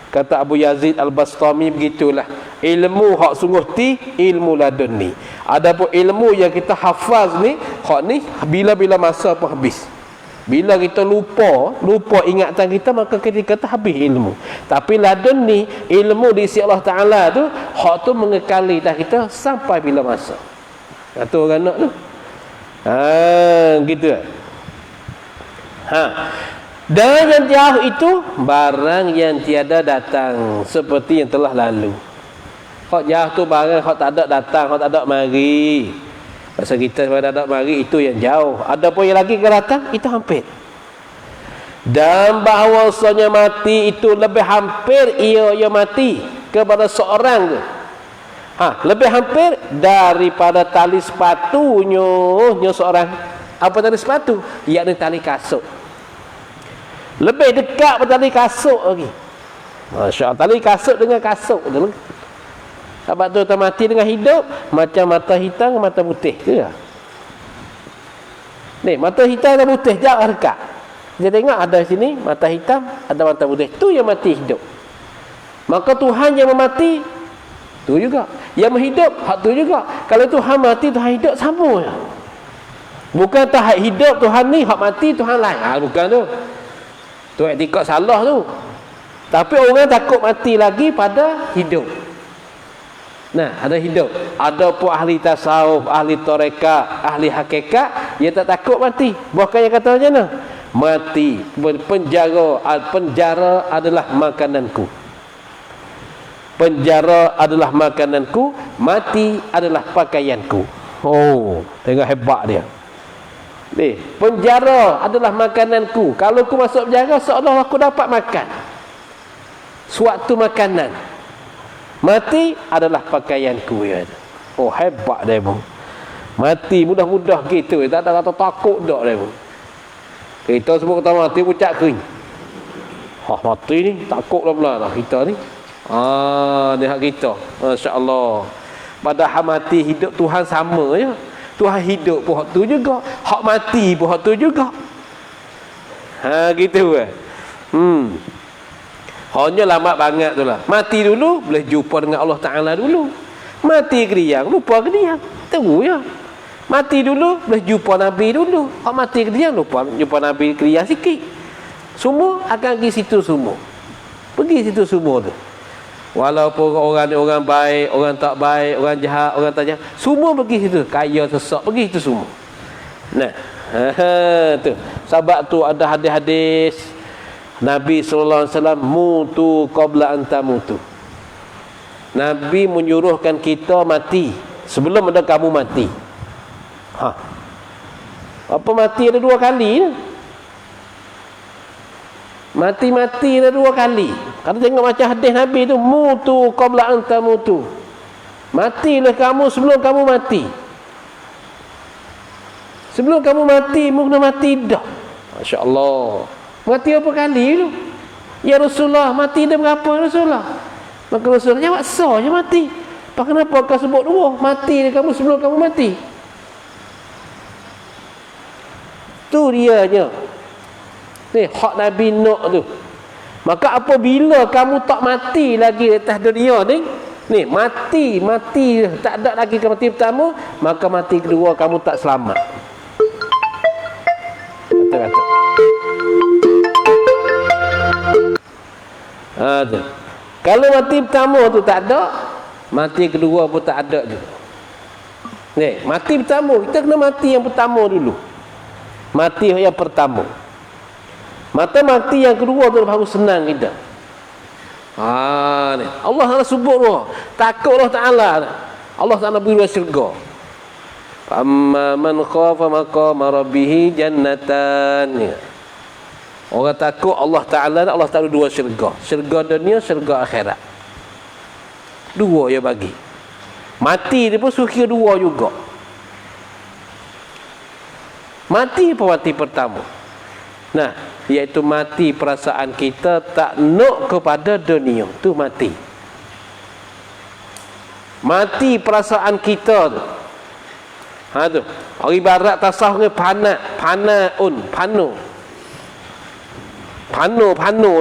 Kata Abu Yazid Al-Bastami begitulah. Ilmu hak sungguh ti ilmu laduni. Adapun ilmu yang kita hafaz ni, hak ni bila-bila masa pun habis. Bila kita lupa ingatan kita, maka kita kata habis ilmu. Tapi laduni, ilmu di sisi Allah Ta'ala tu, hak tu mengekali dah kita sampai bila masa. Tu orang nak tu. Gitu. Dan yang jauh itu barang yang tiada datang, seperti yang telah lalu. Hak jauh tu barang hak tak ada datang, hak tak ada mari. Pasal kita pada ada mari itu yang jauh. Ada pun yang lagi ke datang, itu hampir. Dan bahawasanya mati itu lebih hampir ia mati kepada seorang tu. Lebih hampir daripada tali sepatunya seorang. Apa tali sepatu? Iaitu tali kasut. Lebih dekat pada tali kasut lagi. Masya Allah, tali kasut dengan kasut tu. Sebab tu mati dengan hidup macam mata hitam mata putih tu ya. Ni mata hitam dan putih jauh dekat. Dia tengok ada sini mata hitam, ada mata putih. Tu yang mati hidup. Maka Tuhan yang memati tu juga. Yang menghidup hak tu juga. Kalau Tuhan mati Tuhan hidup sama ya. Bukan Tuhan hidup Tuhan ni, hak mati Tuhan lain. Bukan tu. Tu etikad salah tu. Tapi orang takut mati lagi pada hidup. Nah, ada hidup. Ada pun ahli tasawuf, ahli tarekat, ahli hakikat, dia tak takut mati. Bahkan yang kata macam mana? Mati, penjara adalah makananku. Penjara adalah makananku, mati adalah pakaianku. Tengok hebat dia. Penjara adalah makananku. Kalau aku masuk penjara, seolah aku dapat makan. Suatu makanan. Mati adalah pakaianku. Ya. Oh, hebat dia pun. Mati mudah-mudah gitu. Tak ada kata takut tak dia pun. Kita sebut kata mati pucat kering. Mati ni takutlah pula lah kita ni. Dia hak kita. Masya-Allah. Padahal mati hidup Tuhan sama je. Tuhan hidup pun hak tu juga, hak mati pun hak tu juga. Gitu kan. Hanya lambat banget tu lah. Mati dulu boleh jumpa dengan Allah Taala dulu. Mati keriang lupa keriang. Tu ya. Mati dulu boleh jumpa Nabi dulu. Hak mati keriang lupa jumpa Nabi keriang sikit. Semua akan pergi situ semua. Pergi situ semua tu. Walaupun orang ni orang baik, orang tak baik, orang jahat, orang tak jahat, semua pergi situ. Kaya sesak pergi situ semua. Nah, tu. Sebab tu ada hadis-hadis Nabi sallallahu alaihi wasallam, mutu qabla an tamutu. Nabi menyuruhkan kita mati sebelum ada kamu mati. Apa mati ada 2 kali ni? Mati-mati ada 2 kali. Kalau tengok macam hadis Nabi tu, mutu qabla an tamutu. Matilah kamu sebelum kamu mati. Sebelum kamu mati, mu kena mati dah. Masya-Allah. Mati apa kali tu? Ya Rasulullah, mati dah berapa Rasulullah? Maka Rasulullah jawab, sahnya mati. Kenapa kau sebut 2? Mati kamu sebelum kamu mati. Tu dianya. Ni hak Nabi Nuh tu. Maka apabila kamu tak mati lagi di atas dunia ni, mati tak ada lagi ke mati pertama, maka mati kedua kamu tak selamat. Kata-kata. Tu. Kalau mati pertama tu tak ada, mati kedua pun tak ada juga. Mati pertama, kita kena mati yang pertama dulu. Mati yang pertama. Mata mati yang kedua tu baru senang kita. Ni. Allah Taala sebut takut Allah Taala. Allah Taala beri syurga. Amma man khafa maqama rabbih jannatan. Orang takut Allah Taala, Allah Taala 2 syurga. Syurga dunia, syurga akhirat. 2 dia bagi. Mati dia pun syurga 2 juga. Mati apa mati pertama? Nah, iaitu mati perasaan kita tak nak kepada dunia. Tu mati. Mati perasaan kita tu. Tu. Orang ibarat tasawuf ni pano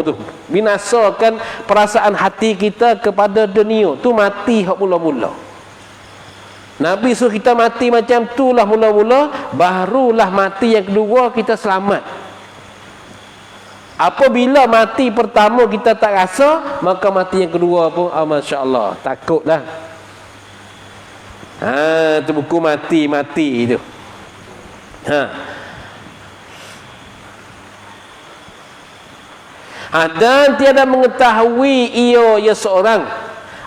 tu. Binasakan perasaan hati kita kepada dunia. Tu mati hak mula-mula. Nabi suruh kita mati macam tu lah mula-mula, barulah mati yang kedua kita selamat. Apabila mati pertama kita tak rasa, maka mati yang kedua pun masya-Allah, takutlah. Tu buku mati tu. Dan tiada mengetahui ia seorang,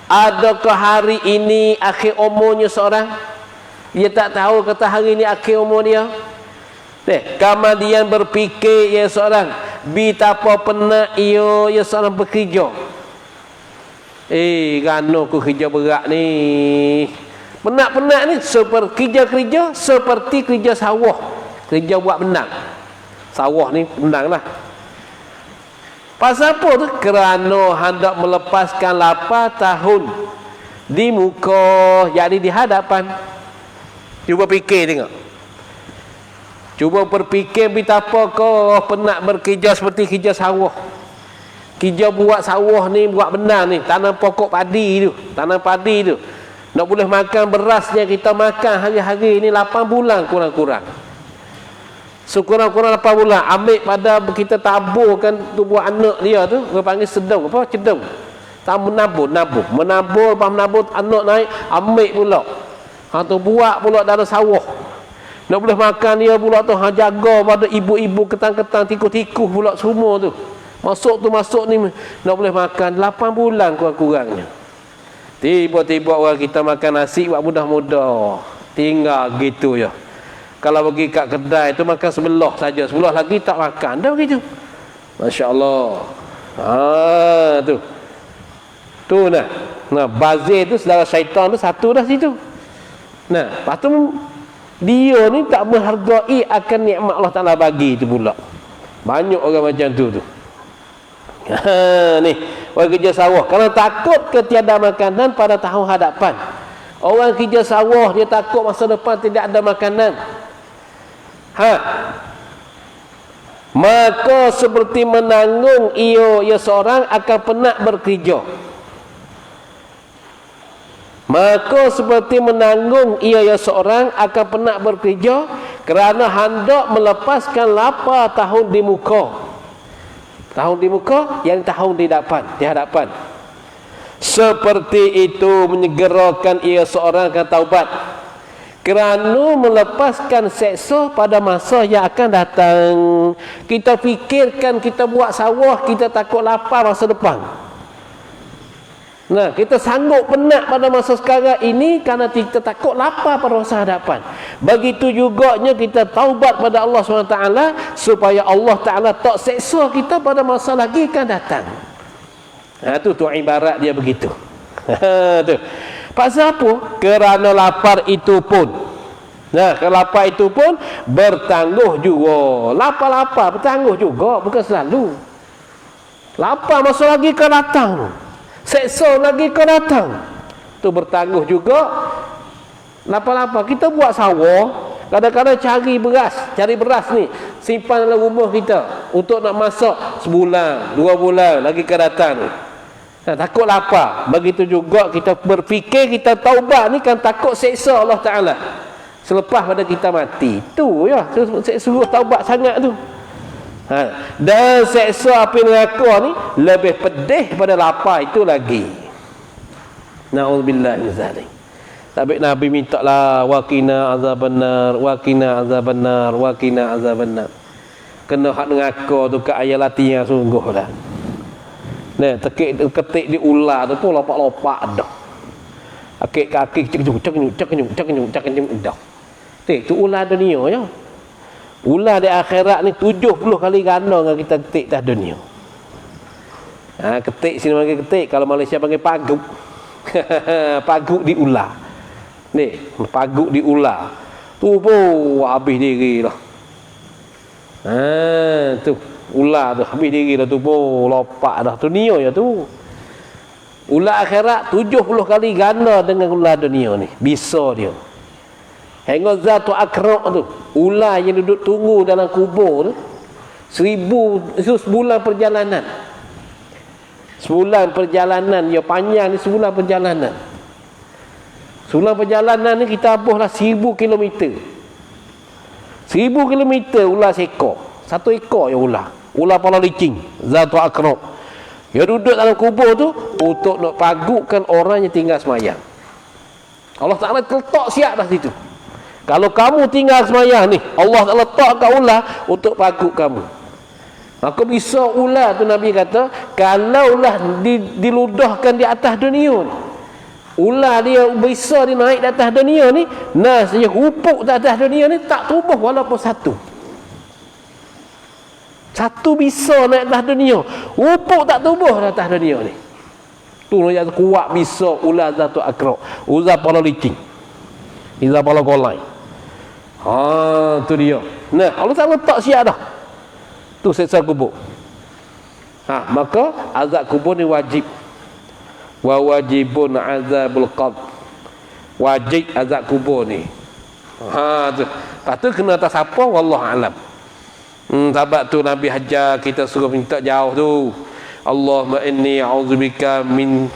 adakah hari ini akhir umurnya seorang. Dia tak tahu kata hari ini akhir umur dia. Kemudian berfikir ia seorang, betapa penat ia seorang bekerja. Gano ku kerja berat ni. Penat-penat ni seperti kerja seperti kerja sawah. Kerja buat benang. Sawah ni benang lah. Pasal apa tu? Kerana hendak melepaskan 8 tahun di muka, yakni di hadapan. Cuba fikir tengok. Cuba berfikir betapa kau penat bekerja seperti kerja sawah. Kerja buat sawah ni, buat benang ni, tanam pokok padi tu, tanam padi tu. Nak boleh makan berasnya kita makan hari-hari ni 8 bulan kurang-kurang. Sekurang-kurang 8 bulan ambil pada kita taburkan tu buat anak dia tu, orang panggil sedung apa? Cedung. Tak menabur lepas menabur anak naik ambil pula. Tu buat pula dalam sawah. Nak boleh makan dia pula tu jaga pada ibu-ibu ketang-ketang tikus-tikus pula semua tu. Masuk ni nak boleh makan 8 bulan kurang-kurangnya. Tiba-tiba orang kita makan nasi buat mudah-mudah. Tinggal gitu je. Kalau pergi kat kedai tu makan sebelah saja, sebelah lagi tak makan. Dah begitu. Masya-Allah. Tu. Tu nah. Nah, bazir tu saudara syaitan tu satu dah situ. Nah, lepas tu dia ni tak menghargai akan nikmat Allah Taala bagi tu pula. Banyak orang macam tu. Ni, orang kerja sawah kalau takut ketiada makanan pada tahun hadapan. Orang kerja sawah dia takut masa depan tidak ada makanan. Maka seperti menanggung ia seorang akan penat bekerja. Maka seperti menanggung ia seorang akan penat bekerja kerana hendak melepaskan lapar tahun di muka. Tahun di muka yang tahun di hadapan. Seperti itu menyegerakan ia seorang akan taubat kerana melepaskan seksa pada masa yang akan datang. Kita fikirkan kita buat sawah, kita takut lapar masa depan. Nah, kita sanggup penat pada masa sekarang ini kerana kita takut lapar pada masa hadapan. Begitu juganya kita taubat pada Allah SWT supaya Allah Ta'ala tak seksa kita pada masa lagi akan datang. Tu ibarat dia begitu. Tu. Pasal apa? Kerana lapar itu pun. Nah, kalau lapar itu pun bertangguh juga. Lapar-lapar bertangguh juga, bukan selalu. Lapar masa lagi akan datang. Seksa lagi kau datang. Tu bertangguh juga. Lapar-lapar. Kita buat sawah, kadang-kadang cari beras ni, simpan dalam rumah kita untuk nak masak sebulan, 2 bulan lagi akan datang ni. Takut lapar. Begitu juga kita berfikir kita taubat ni kan takut seksa Allah Ta'ala selepas pada kita mati. Tu ya, suruh taubat sangat tu. Dan seksa api neraka ni lebih pedih pada lapar itu lagi. Na'udzubillah min zalik. Tapi Nabi minta lah waqina azabannar, waqina azabannar, waqina azabannar. Kena hak neraka tu ke ayat latihan sungguh dah. Nah, ketik di ular tu pun lopak-lopak dah. Akik-akik cek-cek dah. Tu ular dunia ya. Ular di akhirat ni 70 kali ganda dengan kita ketik atas dunia. Ketik sini panggil ketik, kalau Malaysia panggil paguk. Paguk di ular. Ni, paguk di ular. Tu pun habis diri lah. Tu ular tu habis diri dah tu pun lopak dah dunia ya tu. Ular akhirat 70 kali ganda dengan ular dunia ni. Bisa dia. Hingga Zatu Akra tu, ular yang duduk tunggu dalam kubur tu, 1000 itu sebulan perjalanan. Sebulan perjalanan dia panjang ni, sebulan perjalanan. Sebulan perjalanan ni kita habislah 1000 km. 1000 km ular seekor. Satu ekor je ular. Ular kepala licin, Zatu Akra. Dia duduk dalam kubur tu untuk nak pagukkan orang yang tinggal semayang. Allah Ta'ala letak siap dah situ. Kalau kamu tinggal semayang ni, Allah letak kat ular untuk paguk kamu. Maka bisa ular tu Nabi kata, kalaulah diludahkan di atas dunia ni, ular dia bisa dia naik di atas dunia ni, saja rupuk di atas dunia ni tak tubuh walaupun satu. Satu bisa naik di atas dunia, rupuk tak tubuh di atas dunia ni. Tu yang kuat bisa ular Zatu Akra, ular kepala licin, ular kepala golai. Tu dia. Nah, Allah Ta'ala letak siap dah. Tu seksa kubur. Maka azab kubur ni wajib. Wa wajibun azabul qabr. Wajib azab kubur ni. Tu. Lepas tu kena atas apa? Wallahu alam. Sebab tu Nabi hajar kita suruh minta jauh tu. Allahumma inni a'udzubika min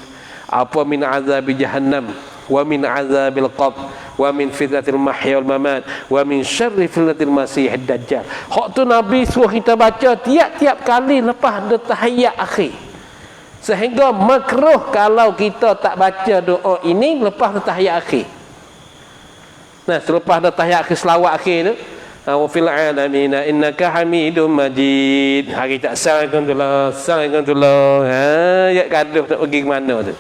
azabi jahannam wa min azabil qabr wa min fitnatil mahya wal mamat wa min syarri fitnatil masiihid dajjal. Hak tu Nabi suruh kita baca tiap-tiap kali lepas tahiyat akhir. Sehingga makruh kalau kita tak baca doa ini lepas tahiyat akhir. Selepas tahiyat akhir, selawat akhir tu, wa fil alamin innaka hamidum majid. Hari tak assalamualaikum. Ya gaduh tak pergi ke mana tu.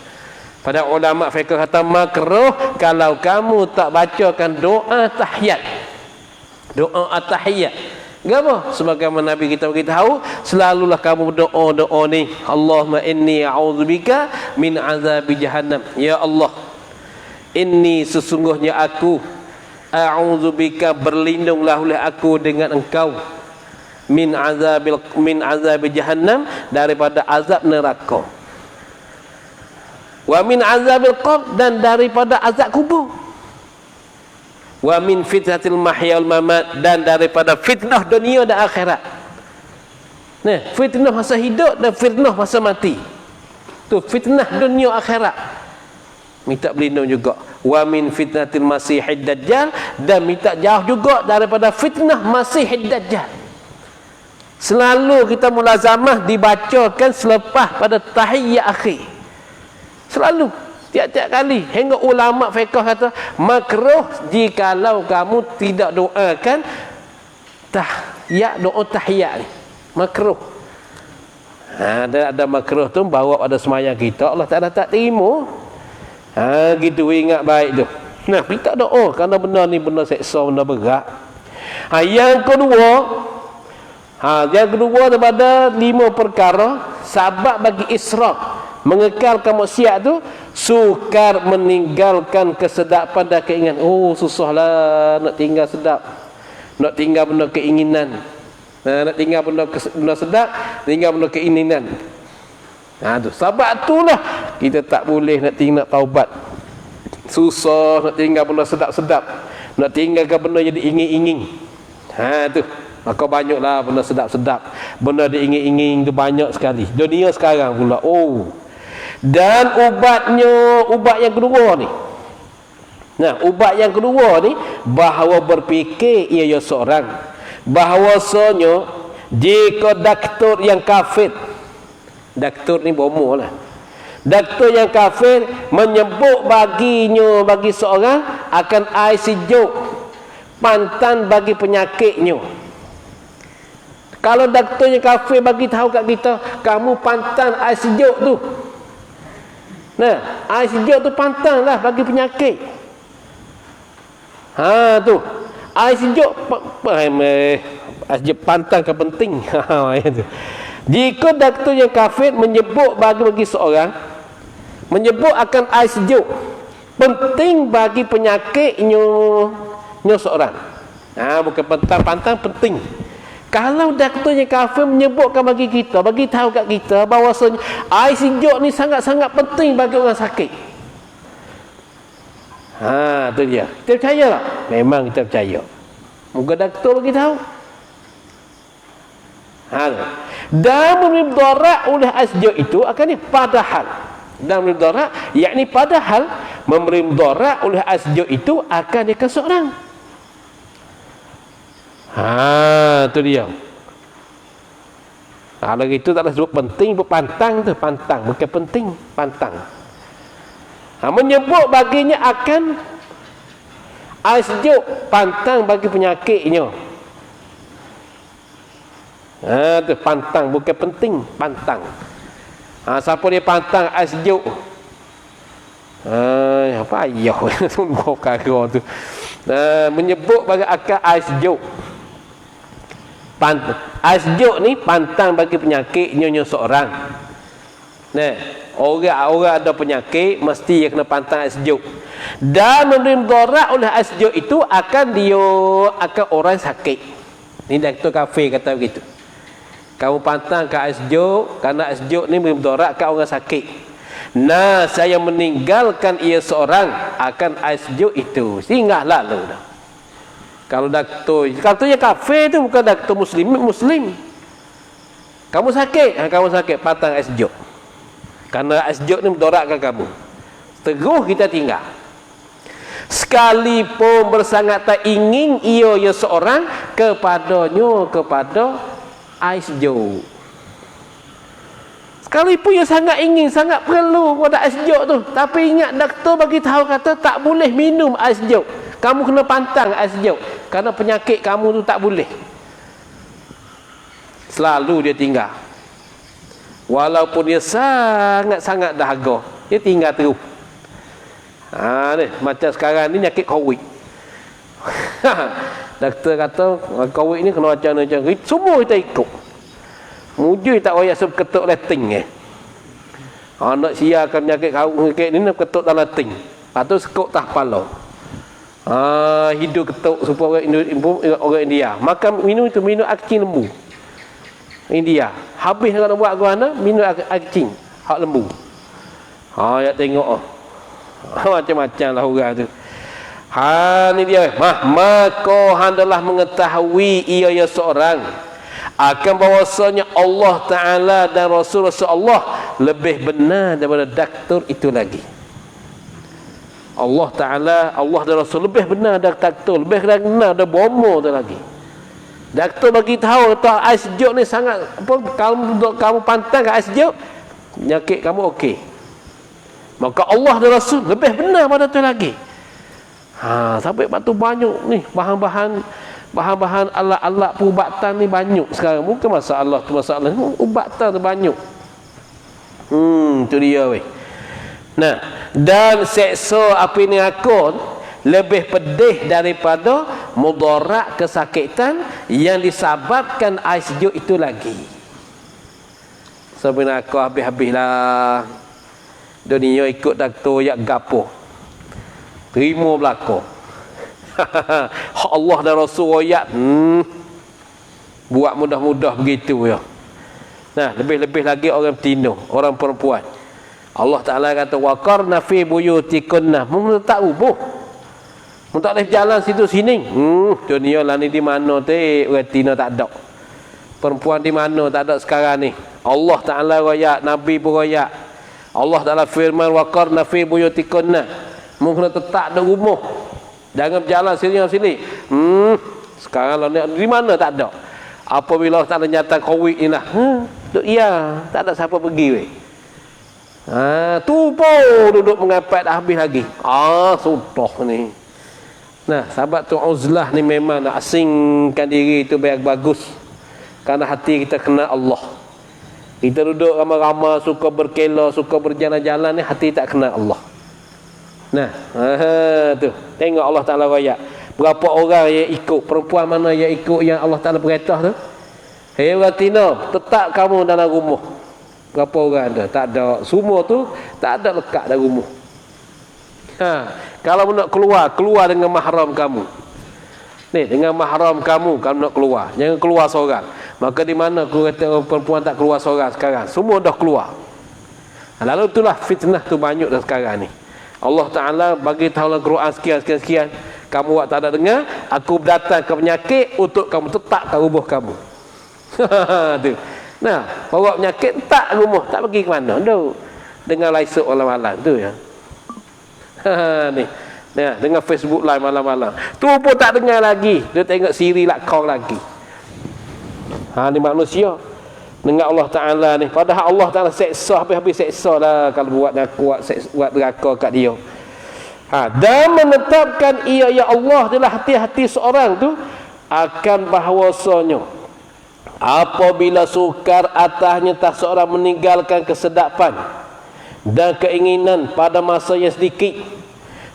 Pada ulama fiqh kata makruh kalau kamu tak bacakan doa tahiyat Doa at-tahiyyat. Kenapa? Sebagaimana Nabi kita beritahu, selalulah kamu berdoa ni, Allahumma inni a'udzubika min azabi jahannam. Ya Allah, inni sesungguhnya aku, a'udzubika berlindunglah oleh aku dengan engkau, min azabi jahannam, daripada azab neraka, wa min azabil qabr, dan daripada azab kubur, wa min fitnatil mahya wal mamat, dan daripada fitnah dunia dan akhirat. Nah, fitnah masa hidup dan fitnah masa mati. Tu fitnah dunia akhirat. Minta berlindung juga. Wa min fitnatil masihid dajjal, dan minta jauh juga daripada fitnah masihid dajjal. Selalu kita mulazamah dibacakan selepas pada tahiyyat akhir. Selalu, tiap-tiap kali. Hingga ulama fiqh kata makruh jikalau kamu tidak doakan doa tahiyyat ni. Makruh. Ada makruh tu bawa pada semayang kita, Allah Taala tak terima. Gitu ingat baik tu. Nah, kita doa kerana benda ni benda seksa, benda berat. Yang kedua daripada 5 perkara sebab bagi israf, mengekalkan maksiat tu, sukar meninggalkan kesedapan dan keinginan. Oh, susahlah nak tinggal sedap, nak tinggal benda keinginan, nak tinggal benda sedap, tinggal benda keinginan. Tu sebab itulah kita tak boleh nak tinggal taubat. Susah nak tinggal benda sedap-sedap, nak tinggalkan benda jadi ingin-ingin. Tu maka banyaklah benda sedap-sedap, benda diingin-ingin tu banyak sekali dunia sekarang pula. Dan ubat yang kedua ni, ubat yang kedua ni, bahawa berfikir ia seorang, bahawasanya jika doktor yang kafir, doktor ni bomo lah, doktor yang kafir menyebut bagi seorang akan air sejuk pantan bagi penyakitnya. Kalau doktor yang kafir bagi tahu kat kita, kamu pantan air sejuk tu, air sejuk tu pantan lah bagi penyakit. Tu air sejuk pantan kan penting. Jika doktor yang kafir menyebut bagi seorang, menyebut akan air sejuk penting bagi penyakitnya seorang, bukan pantan penting. Kalau doktor yang kafir menyebutkan bagi kita, bagi tahu kat kita bahawasanya air sejuk ni sangat-sangat penting bagi orang sakit, tu dia. Kita percaya tak? Memang kita percaya. Moga doktor bagi tahu. Dan memberi mudarat oleh air sejuk itu akan ni padahal. Dan memberi mudarat, yakni padahal memberi mudarat oleh air sejuk itu akan dia ke seorang. Tu dia. Kalau gitu taklah sebut penting, pantang tu, pantang, bukan penting, pantang. Menyebut baginya akan air sejuk pantang bagi penyakitnya. Tu pantang, bukan penting, pantang. Siapa dia pantang air sejuk? Apa ayah tu perkara tu. Menyebut bagi akan air sejuk. Air sejuk ni pantang bagi penyakit nyonya seorang. Orang ada penyakit mesti dia kena pantang air sejuk. Dan memberi mudarat oleh air sejuk itu akan orang sakit. Ni doktor kafir kata begitu. Kamu pantang ke air sejuk kerana air sejuk ni memberi mudarat ke orang sakit. Saya meninggalkan ia seorang akan air sejuk itu. Singgah lalu dah. Kalau doktor yang kafir tu bukan doktor muslim. Kamu sakit, pantang air sejuk. Kerana air sejuk ni mendorakkan kamu. Terus kita tinggal. Sekalipun bersangat tak ingin ia seorang kepada air sejuk. Sekalipun ia sangat ingin, sangat perlu kepada air sejuk tu, tapi ingat doktor bagi tahu kata tak boleh minum air sejuk. Kamu kena pantang air sejuk kerana penyakit kamu tu tak boleh. Selalu dia tinggal. Walaupun dia sangat-sangat dahaga, dia tinggal terus. Ni macam sekarang ni penyakit COVID. doktor kata COVID ni kena macam mana, semua kita ikut. Mujur tak royak sebab ketuk letting nak siarkan penyakit ni nak ketuk dalam ting. Lepas tu sekut tah kepala. Hidup ketuk supaya orang India. Makan minum itu minum akcing lembu. India. Habis nak buat guna minum akcing hak lembu. Ya tengok macam-macam lah orang tu. Ni dia. Maka hendalah mengetahui ia seorang akan bahwasanya Allah Ta'ala dan Rasulullah lebih benar daripada doktor itu lagi. Allah Ta'ala, Allah dan Rasul lebih benar daripada doktor, lebih benar daripada bomo tu lagi. Doktor bagi tahu kata ais sejuk ni sangat kamu pantang ke ais sejuk, penyakit kamu okey. Maka Allah dan Rasul lebih benar pada tu lagi. Sampai batu banyak ni bahan-bahan alat-alat perubatan ni banyak sekarang. Bukan masalah tu, masalah ubatan tu banyak. Tu dia weh. Nah, dan seksa api neraka lebih pedih daripada mudarat kesakitan yang disebabkan air sejuk itu lagi. Sebenarnya aku habis-habislah dunia ikut doktor yak gapo. Terima belaka. Allah dan Rasul royak buat mudah-mudah begitu ya. Nah, lebih-lebih lagi orang betina, orang perempuan. Allah Ta'ala kata waqarna fi buyutikunna, mun tak ubuh, mun tak boleh jalan situ sini. Dunia lah ni di mana tu orang betina tak ada, perempuan di mana tak ada sekarang ni. Allah Ta'ala royak, Nabi pun royak. Allah Ta'ala firman waqarna fi buyutikunna, mun kena tetap di rumah, jangan berjalan sini. Sekarang lah di mana tak ada. Apabila tak ada nyata COVID ni lah, tak ada siapa pergi weh. Tu pun duduk mengapat dah habis lagi. Sudah ni. Nah, sahabat tu uzlah ni memang nak asingkan diri itu bagus. Kerana hati kita kena Allah. Kita duduk ramai-ramai suka berkela, suka berjalan-jalan ni, hati tak kena Allah. Nah, tu. Tengok Allah Ta'ala royak. Berapa orang yang ikut, perempuan mana yang ikut yang Allah Ta'ala perintah tu? Hei Ratina, tetap kamu dalam rumah. Berapa orang ada? Tak ada. Semua tu tak ada lekat dalam rumah. Kalau nak keluar dengan mahram kamu. Ni, dengan mahram kamu, kamu nak keluar. Jangan keluar seorang. Maka di mana aku kata perempuan tak keluar seorang sekarang? Semua dah keluar. Lalu itulah fitnah tu banyak dah sekarang ni. Allah Ta'ala bagi tahu dalam Quran sekian. Kamu buat tak ada dengar, aku datang ke penyakit untuk kamu tetap kat rumah kamu. Tu. Nah, bawa penyakit tak rumah, tak pergi ke mana. Dengar laisuk malam-malam tu ya. Ni. Nah, dengar Facebook live malam-malam. Tu pun tak dengar lagi. Dia tengok Siri lah kau lagi. Ni manusia. Dengar Allah Ta'ala ni. Padahal Allah Ta'ala seksa, habis-habis seksa lah kalau buat neraka kat dia. Dan menetapkan ia ya Allah dalam hati-hati seorang tu akan bahawasanya apabila sukar atasnya tak seorang meninggalkan kesedapan dan keinginan pada masa yang sedikit,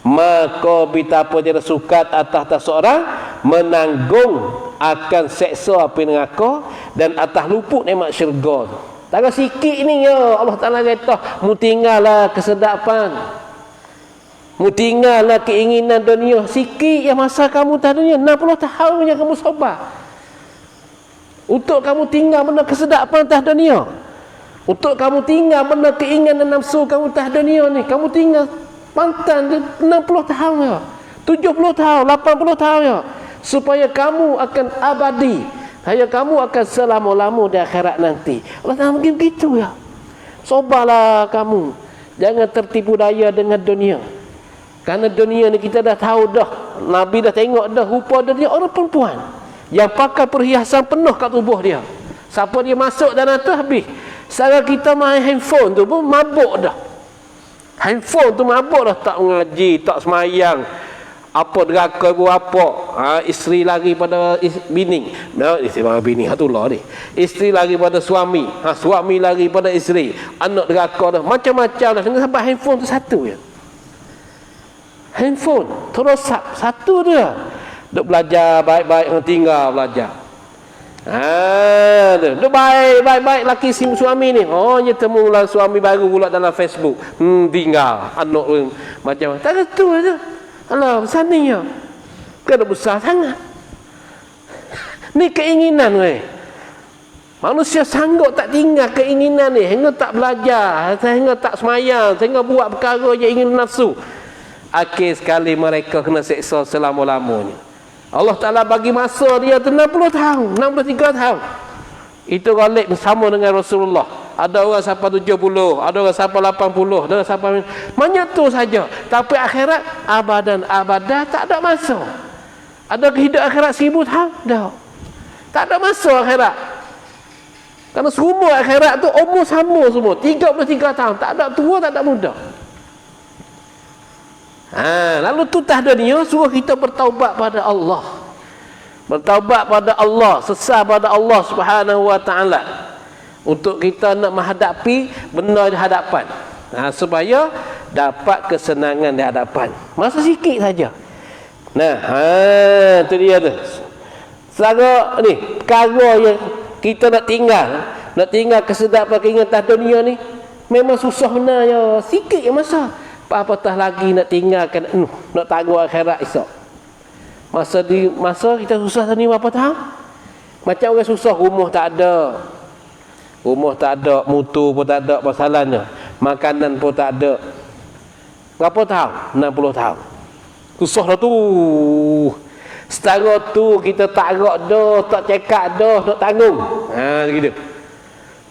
maka betapa dia sukar atas tak seorang menanggung akan seksa api neraka dan atas luput nikmat syurga. Tak sikit ni ya Allah Ta'ala kata mu tinggallah kesedapan, mu tinggallah keinginan dunia sikit yang masa kamu tak dunia 60 tahun yang kamu sabar untuk kamu tinggal benda kesedapan atas dunia, untuk kamu tinggal benda keinginan nafsu kamu atas dunia ni, kamu tinggal pantang 60 tahun ya, 70 tahun, 80 tahun ya, supaya kamu akan abadi, supaya kamu akan selama-lama di akhirat nanti. Allah tak mungkin begitu ya. Sabarlah kamu, jangan tertipu daya dengan dunia. Kerana dunia ni kita dah tahu dah, Nabi dah tengok dah rupa dunia orang perempuan yang pakai perhiasan penuh kat tubuh dia. Siapa dia masuk dalam tu habis. Sekarang kita main handphone tu pun mabuk dah. Handphone tu mabuk dah, tak mengaji, tak semayang. Apa deraka ibu apa? Isteri lagi pada bini. Isteri pada bini, hatullah ni. Isteri lagi pada suami, suami lagi pada isteri. Anak deraka dah, macam-macam dah. Dengan sebab handphone tu satu je. Handphone, terosak satu dia. Duk belajar baik-baik, tinggal belajar. Duk baik-baik laki suami ni. Oh, dia temu lah suami baru pula dalam Facebook. Tinggal. Anak pun macam tak betul tu. Alah, besar ni ya. Kena besar sangat. Ni keinginan weh. Manusia sanggup tak tinggal keinginan ni, hingga tak belajar, sehingga tak semayang, sehingga buat perkara yang ingin nafsu. Akhir sekali mereka kena seksa selama-lamanya. Allah Ta'ala bagi masa dia 60 tahun, 63 tahun. Itu ghalib sama dengan Rasulullah. Ada orang sampai 70, ada orang sampai 80, ada orang sampai banyak tu saja. Tapi akhirat abadan abada tak ada masa. Ada kehidupan akhirat 1000 tahun? Dah. Tak ada masa akhirat. Kerana semua akhirat tu umur sama semua, 33 tahun. Tak ada tua, tak ada muda. Lalu tutah dunia suruh kita bertaubat pada Allah. Bertaubat pada Allah, sesal pada Allah Subhanahu wa taala. Untuk kita nak menghadapi benda di hadapan. Supaya dapat kesenangan di hadapan. Masa sikit saja. Itu dia tu. Selama ni perkara yang kita nak tinggal kesedapan keingatan dunia ni memang susah benar. Sikit je masa. Apatah lagi nak tinggalkan nak tangguh akhirat esok. Masa kita susah tadi berapa tahun? Macam orang susah, rumah tak ada, mutu pun tak ada, masalahnya makanan pun tak ada. Berapa tahun? 60 tahun. Susah dah tu. Setara tu kita tak gerak dah, tak cekak dah, nak tanggung. Gitu.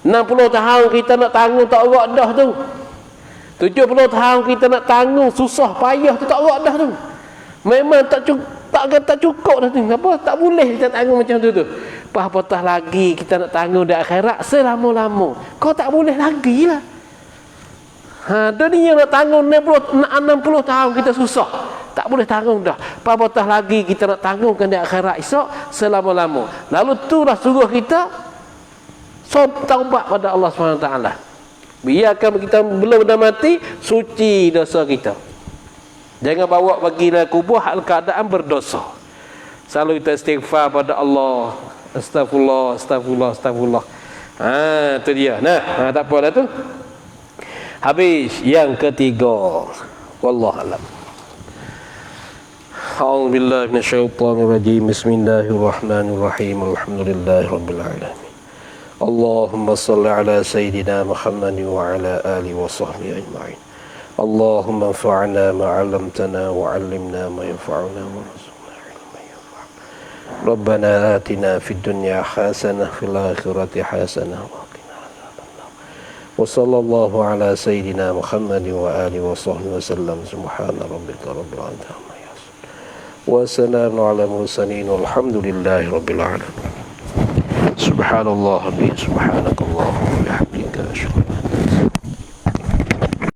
60 tahun kita nak tanggung tak gerak dah tu. 70 tahun kita nak tanggung susah payah tu tak gerak dah tu. Memang tak cukup dah tu. Apa? Tak boleh kita tanggung macam tu. Apatah lagi kita nak tanggung di akhirat selama-lama. Kau tak boleh lagi lah. Dunia nak tanggung 60 tahun kita susah. Tak boleh tanggung dah. Apatah lagi kita nak tanggungkan di akhirat esok selama-lama. Lalu itulah suruh kita taubat pada Allah SWT. Biarkan kita belum dah mati, suci dosa kita. Jangan bawa bagilah kubur hal keadaan berdosa. Selalu kita istighfar pada Allah. Astagfirullah. Itu dia. Tak apa dah tu. Habis yang ketiga. Wallahualam. A'udzubillahi minasyaitonirrajim. Bismillahirrahmanirrahim. Alhamdulillahirabbil alamin. Allahumma salli ala sayyidina Muhammadin wa ala alihi wa sahbihi ajma'in. Allahumma anfa'na ma 'allamtana wa 'allimna ma yanfa'una wa rzuqna 'ilman yanfa'una. Rabbana atina fid dunya hasanah fil akhirati hasanah wa qina adzabannar. Wa sallallahu ala sayyidina Muhammadin wa alihi wa sahbihi wa sallam. Subhana rabbika rabbil izzati amma yasifun. Wa salamun ala mursalin walhamdulillahi rabbil alamin. Subhanallah, subhanakallah wa bihamdika, asyhadu